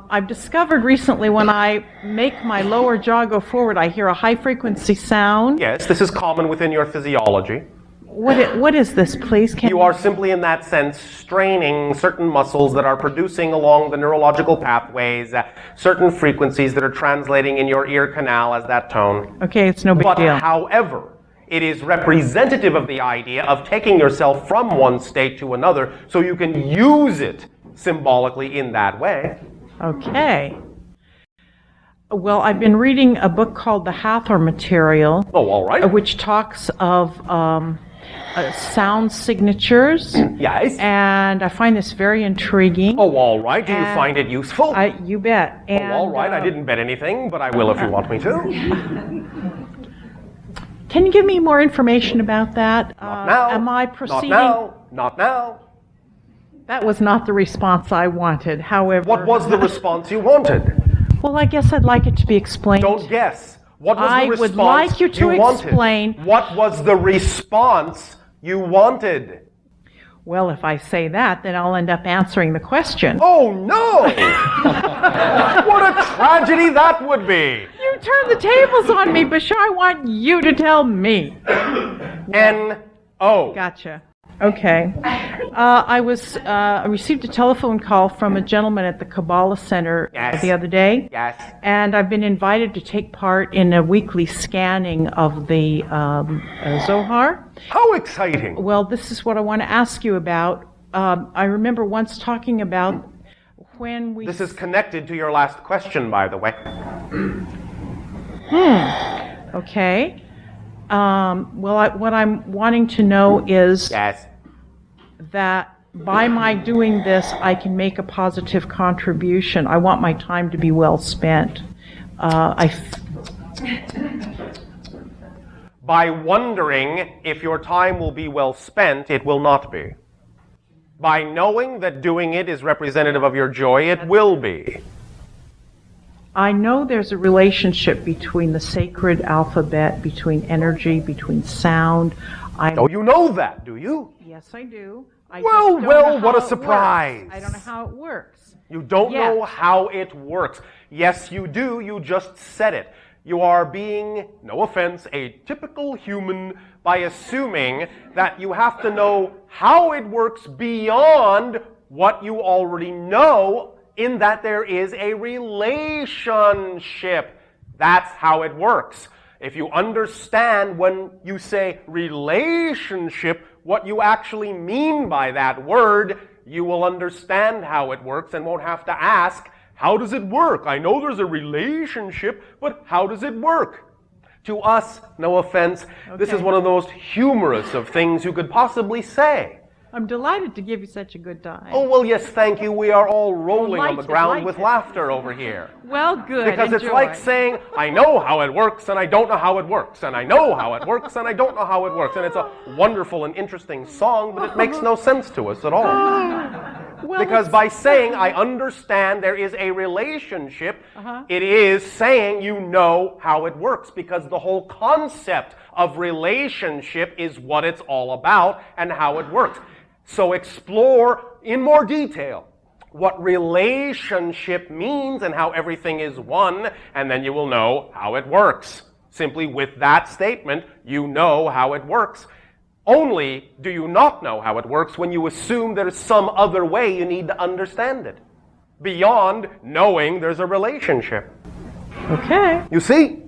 I've discovered recently when I make my lower jaw go forward, I hear a high frequency sound. Yes, this is common within your physiology. What is this, please? You are simply, in that sense, straining certain muscles that are producing along the neurological pathways certain frequencies that are translating in your ear canal as that tone. Okay, it's no big deal. However, it is representative of the idea of taking yourself from one state to another so you can use it symbolically in that way. Okay. Well, I've been reading a book called The Hathor Material. Oh, all right. Which talks of sound signatures. Yes. And I find this very intriguing. Oh, all right. Do you find it useful? You bet. And, all right. I didn't bet anything, but I will if you want me to. Can you give me more information about that? Not now. Am I proceeding? Not now. That was not the response I wanted. However... What was the response you wanted? Well, I guess I'd like it to be explained. Don't guess. What was the response I would like you to explain. What was the response you wanted? Well, if I say that, then I'll end up answering the question. Oh, no! What a tragedy that would be! You turned the tables on me, Bashar. I want you to tell me. N-O. Gotcha. Okay. I received a telephone call from a gentleman at the Kabbalah Center the other day. Yes. And I've been invited to take part in a weekly scanning of the Zohar. How exciting! Well, this is what I want to ask you about. I remember once talking about when we... This is connected to your last question, by the way. Okay. Well, what I'm wanting to know is that by my doing this, I can make a positive contribution. I want my time to be well spent. By wondering if your time will be well spent, it will not be. By knowing that doing it is representative of your joy, it will be. I know there's a relationship between the sacred alphabet, between energy, between sound. Oh, you know that, do you? Yes, I do. Well, what a surprise. I don't know how it works. You don't know how it works. Yes, you do. You just said it. You are being, no offense, a typical human by assuming that you have to know how it works beyond what you already know, in that there is a relationship. That's how it works. If you understand when you say relationship, what you actually mean by that word, you will understand how it works and won't have to ask, how does it work? I know there's a relationship, but how does it work? To us, no offense, this is one of the most humorous of things you could possibly say. I'm delighted to give you such a good time. Oh, well, yes, thank you. We are all rolling on the ground with laughter over here. Well, good. Because it's like saying, I know how it works, and I don't know how it works, and I know how it works, and I don't know how it works. And it's a wonderful and interesting song, but it makes no sense to us at all. Well, because by saying, I understand there is a relationship, it is saying you know how it works, because the whole concept of relationship is what it's all about and how it works. So explore in more detail what relationship means and how everything is one, and then you will know how it works. Simply with that statement, you know how it works. Only do you not know how it works when you assume there's some other way you need to understand it, beyond knowing there's a relationship. Okay. You see?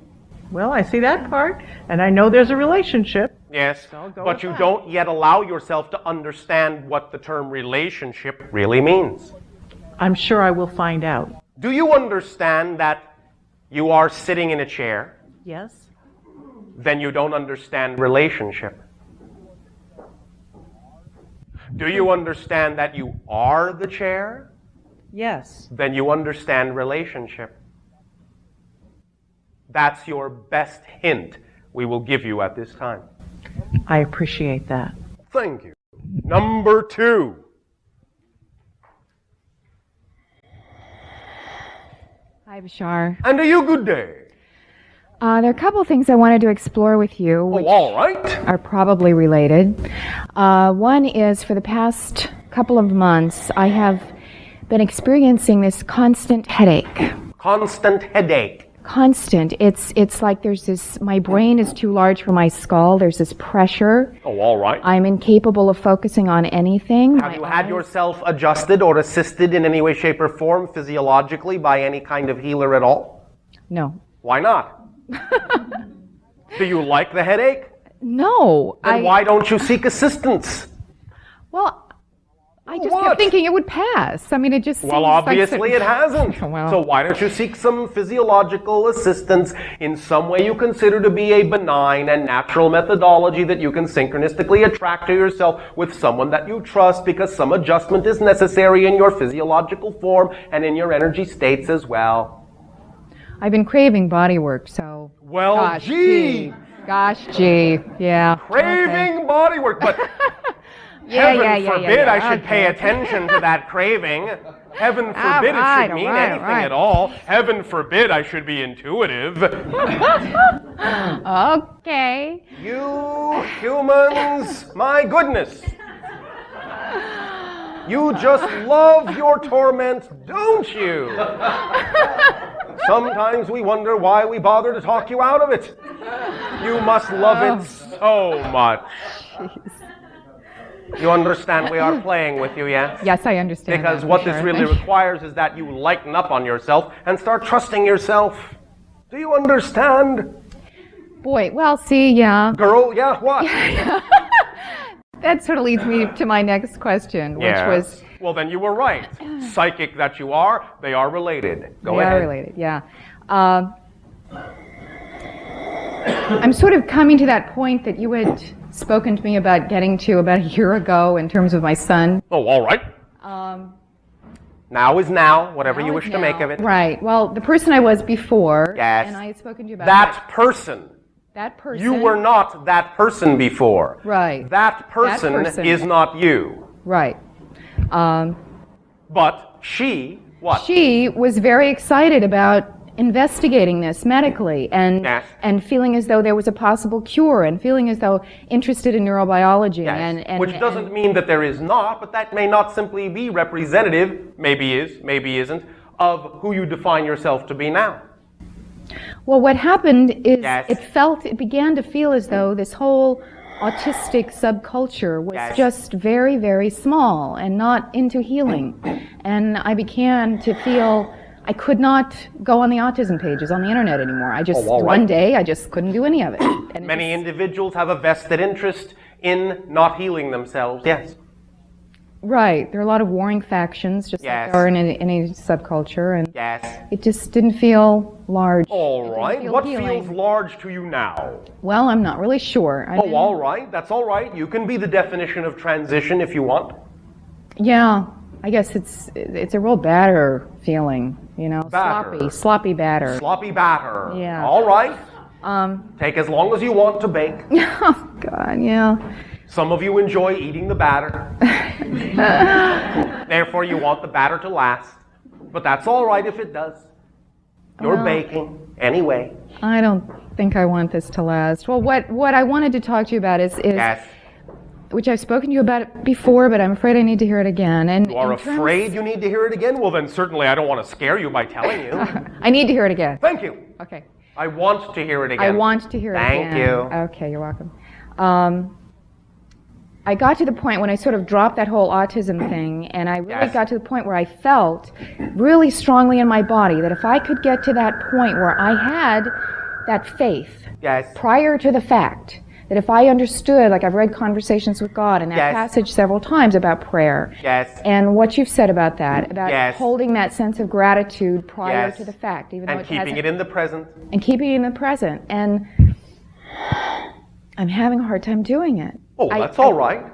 Well, I see that part, and I know there's a relationship. Yes, but you don't yet allow yourself to understand what the term relationship really means. I'm sure I will find out. Do you understand that you are sitting in a chair? Yes. Then you don't understand relationship. Do you understand that you are the chair? Yes. Then you understand relationship. That's your best hint we will give you at this time. I appreciate that. Thank you. Number 2. Hi, Bashar. And a you good day. There are a couple things I wanted to explore with you, which all right. are probably related. One is, for the past couple of months, I have been experiencing this constant headache. Constant headache. Constant. It's like there's this, my brain is too large for my skull. There's this pressure. Oh, all right. I'm incapable of focusing on anything. Have you had yourself adjusted or assisted in any way, shape, or form physiologically by any kind of healer at all? No. Why not? Do you like the headache? No. Then why don't you seek assistance? Well, I just kept thinking it would pass. I mean, it just seems obviously like it hasn't. Well. So why don't you seek some physiological assistance in some way you consider to be a benign and natural methodology that you can synchronistically attract to yourself with someone that you trust, because some adjustment is necessary in your physiological form and in your energy states as well. I've been craving body work, so... Well, gosh, gee! Gosh, gee, yeah. Craving body work, but... Heaven forbid I should pay attention to that craving. Heaven forbid it should mean anything at all. Heaven forbid I should be intuitive. Okay. You humans, my goodness. You just love your torment, don't you? Sometimes we wonder why we bother to talk you out of it. You must love it so much. You understand we are playing with you, yes? Yes, I understand. Because what this really requires is that you lighten up on yourself and start trusting yourself. Do you understand? Boy, well, see, yeah. Girl, yeah, what? That sort of leads me to my next question, which was... Well, then you were right. Psychic that you are, they are related. Go ahead. They are related, yeah. I'm sort of coming to that point that you had spoken to me about getting to about a year ago in terms of my son. Oh, all right. Now is now, whatever you wish to make of it. Right. Well, the person I was before, yes. and I had spoken to you about that person. That person. You were not that person before. Right. That person is not you. Right. But she, what? She was very excited about investigating this medically and feeling as though there was a possible cure and feeling as though interested in neurobiology. Yes. Which doesn't mean that there is not, but that may not simply be representative, maybe is, maybe isn't, of who you define yourself to be now. Well, what happened is it began to feel as though this whole autistic subculture was just very, very small and not into healing. And I began to feel I could not go on the autism pages on the internet anymore. I just, one day, I just couldn't do any of it. And many individuals have a vested interest in not healing themselves. Yes. Right. There are a lot of warring factions, just like there are in any subculture, and it just didn't feel large. All right. What feels large to you now? Well, I'm not really sure. All right. That's all right. You can be the definition of transition if you want. Yeah. I guess it's a real batter feeling, you know, sloppy batter. Sloppy batter. Yeah. All right. Take as long as you want to bake. Oh God, yeah. Some of you enjoy eating the batter. Therefore, you want the batter to last. But that's all right if it does. You're baking anyway. I don't think I want this to last. Well, what I wanted to talk to you about is which I've spoken to you about before, but I'm afraid I need to hear it again. And you are afraid you need to hear it again? Well, then certainly I don't want to scare you by telling you. I need to hear it again. Thank you. Okay. I want to hear it again. I want to hear it again. Thank you. Okay, you're welcome. I got to the point when I sort of dropped that whole autism thing, and I really got to the point where I felt really strongly in my body that if I could get to that point where I had that faith prior to the fact, that if I understood, like I've read Conversations with God and that passage several times about prayer, and what you've said about that, about holding that sense of gratitude prior to the fact, even though and keeping it in the present. And keeping it in the present. And I'm having a hard time doing it. Oh, that's all right.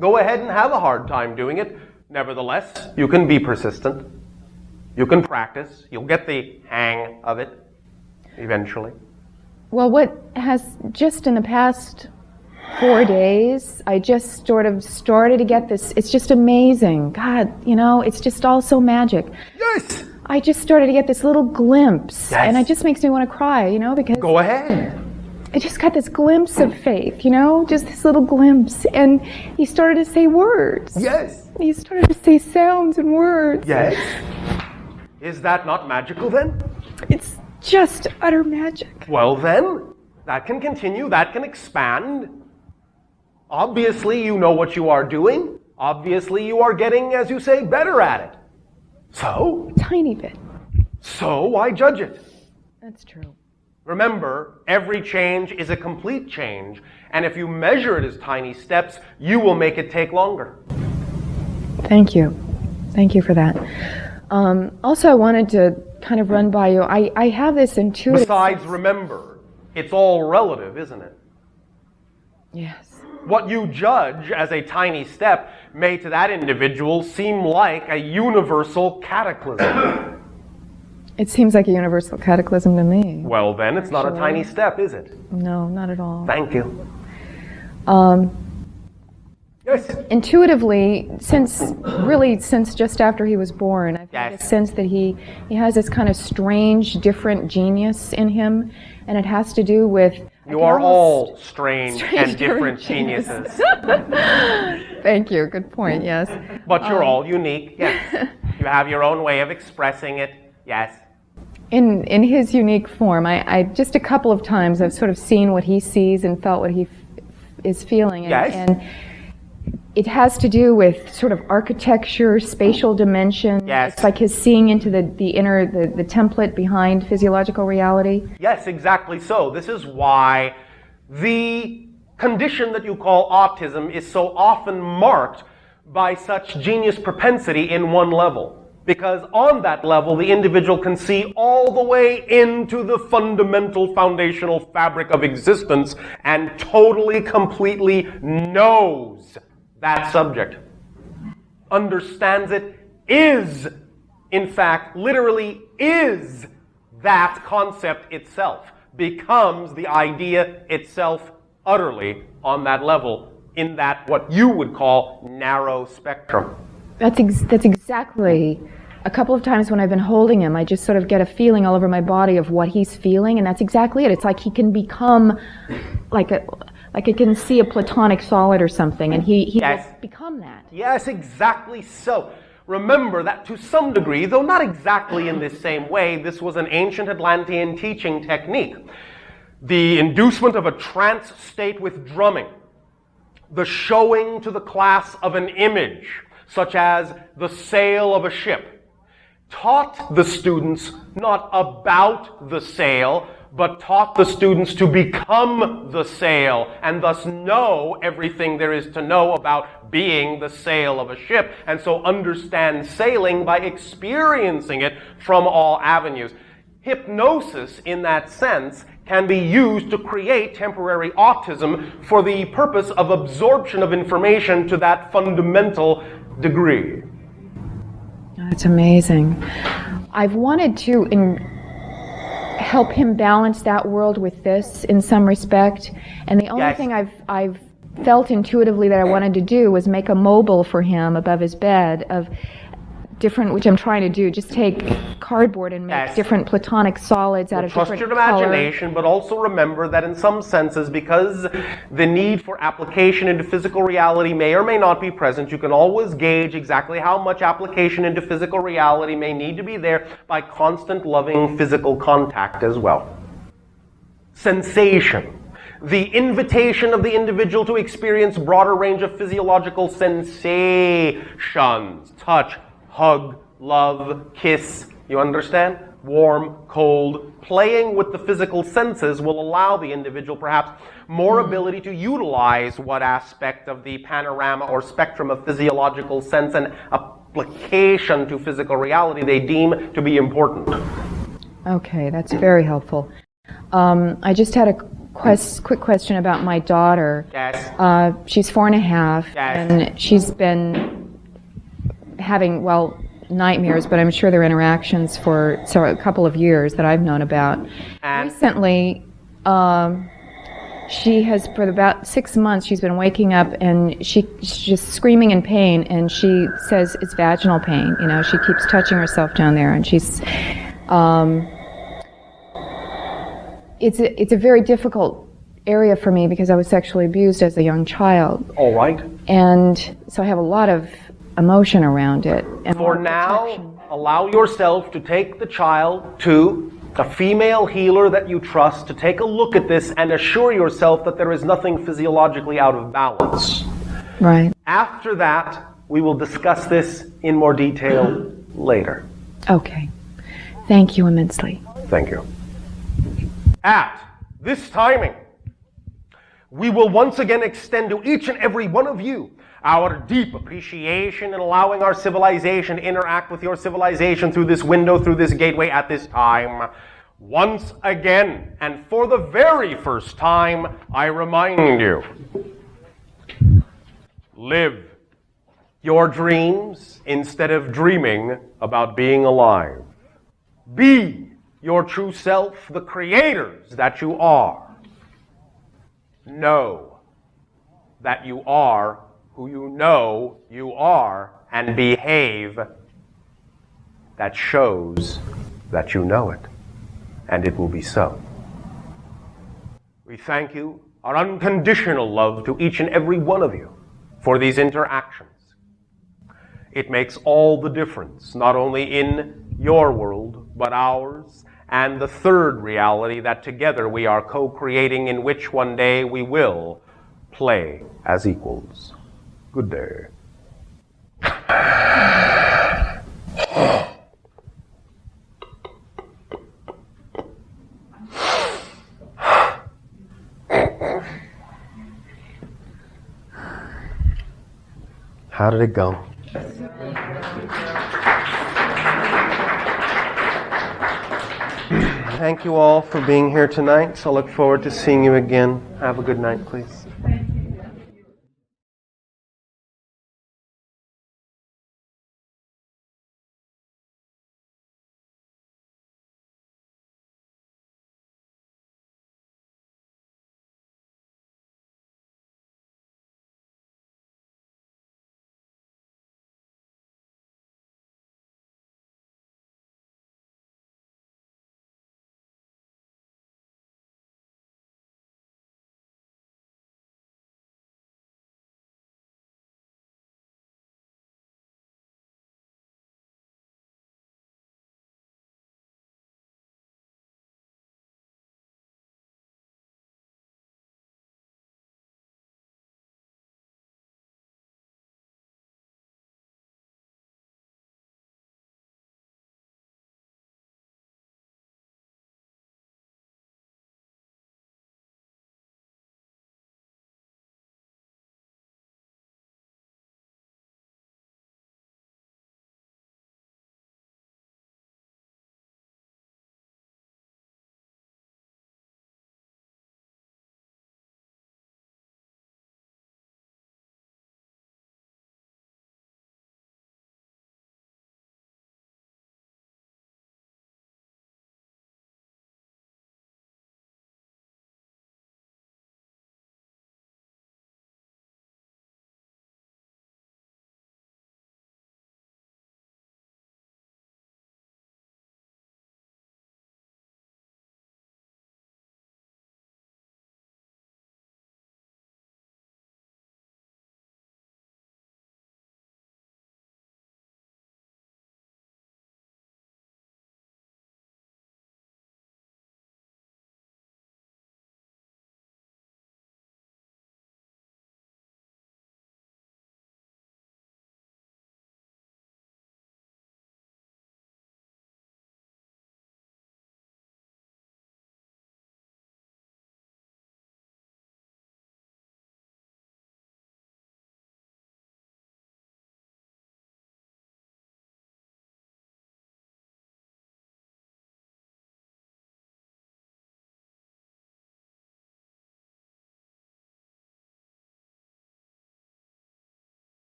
Go ahead and have a hard time doing it. Nevertheless, you can be persistent. You can practice. You'll get the hang of it eventually. Well, what has just in the past 4 days, I just sort of started to get this. It's just amazing. God, you know, it's just all so magic. Yes! I just started to get this little glimpse. And it just makes me want to cry, you know, because... Go ahead. I just got this glimpse of faith, you know, just this little glimpse. And he started to say words. Yes. He started to say sounds and words. Yes. Is that not magical then? It's just utter magic. Well then, that can continue, that can expand. Obviously you know what you are doing. Obviously you are getting, as you say, better at it. So? A tiny bit. So why judge it? That's true. Remember, every change is a complete change, and if you measure it as tiny steps, you will make it take longer. Thank you. Thank you for that. Also, I wanted to kind of run by you. I have this intuitive... Besides, remember, it's all relative, isn't it? Yes. What you judge as a tiny step may to that individual seem like a universal cataclysm. It seems like a universal cataclysm to me. Well, then, it's not a tiny step, is it? No, not at all. Thank you. Yes. Intuitively, since just after he was born, I've had a sense that he has this kind of strange, different genius in him, and it has to do with... You are all strange and different geniuses. Thank you. Good point, yes. But you're all unique, yes. You have your own way of expressing it, yes. In his unique form, I just a couple of times I've sort of seen what he sees and felt what he is feeling. And it has to do with sort of architecture, spatial dimension. It's like his seeing into the inner, the template behind physiological reality. Yes, exactly so. This is why the condition that you call autism is so often marked by such genius propensity in one level. Because on that level, the individual can see all the way into the fundamental foundational fabric of existence and totally, completely knows that subject, understands it, is, in fact, literally is that concept itself, becomes the idea itself utterly on that level, in that what you would call narrow spectrum. That's exactly, a couple of times when I've been holding him, I just sort of get a feeling all over my body of what he's feeling, and that's exactly it. It's like he can become like I can see a platonic solid or something, and he will become that. Yes, exactly so. remember that to some degree, though not exactly in this same way, this was an ancient Atlantean teaching technique. The inducement of a trance state with drumming, the showing to the class of an image, such as the sail of a ship, taught the students not about the sail, but taught the students to become the sail and thus know everything there is to know about being the sail of a ship, and so understand sailing by experiencing it from all avenues. Hypnosis, in that sense, can be used to create temporary autism for the purpose of absorption of information to that fundamental degree. That's amazing. I've wanted to help him balance that world with this in some respect, and the only thing I've felt intuitively that I wanted to do was make a mobile for him above his bed of different, which I'm trying to do, just take cardboard and make different platonic solids out of different color. Trust your imagination, but also remember that in some senses, because the need for application into physical reality may or may not be present, you can always gauge exactly how much application into physical reality may need to be there by constant loving physical contact as well. Sensation. The invitation of the individual to experience broader range of physiological sensations. Touch, hug, love, kiss, you understand? Warm, cold. Playing with the physical senses will allow the individual perhaps more ability to utilize what aspect of the panorama or spectrum of physiological sense and application to physical reality they deem to be important. Okay, that's very helpful. I just had a quick question about my daughter. Yes. She's 4.5, and she's been having, nightmares, but I'm sure they're interactions for a couple of years that I've known about. And recently, she has, for about 6 months, she's been waking up and she's just screaming in pain, and she says it's vaginal pain. You know, she keeps touching herself down there, and she's, it's a very difficult area for me because I was sexually abused as a young child. All right. And so I have a lot of emotion around it. And for now, allow yourself to take the child to a female healer that you trust to take a look at this and assure yourself that there is nothing physiologically out of balance. Right. After that, we will discuss this in more detail later. Okay. Thank you immensely. Thank you. At this timing, we will once again extend to each and every one of you our deep appreciation in allowing our civilization to interact with your civilization through this window, through this gateway at this time. Once again, and for the very first time, I remind you, live your dreams instead of dreaming about being alive. Be your true self, the creators that you are. Know that you are who you know you are, and behave that shows that you know it, and it will be so. We thank you, our unconditional love to each and every one of you for these interactions. It makes all the difference, not only in your world, but ours, and the third reality that together we are co-creating, in which one day we will play as equals. Good day. How did it go? Thank you all for being here tonight. So I look forward to seeing you again. Have a good night, please.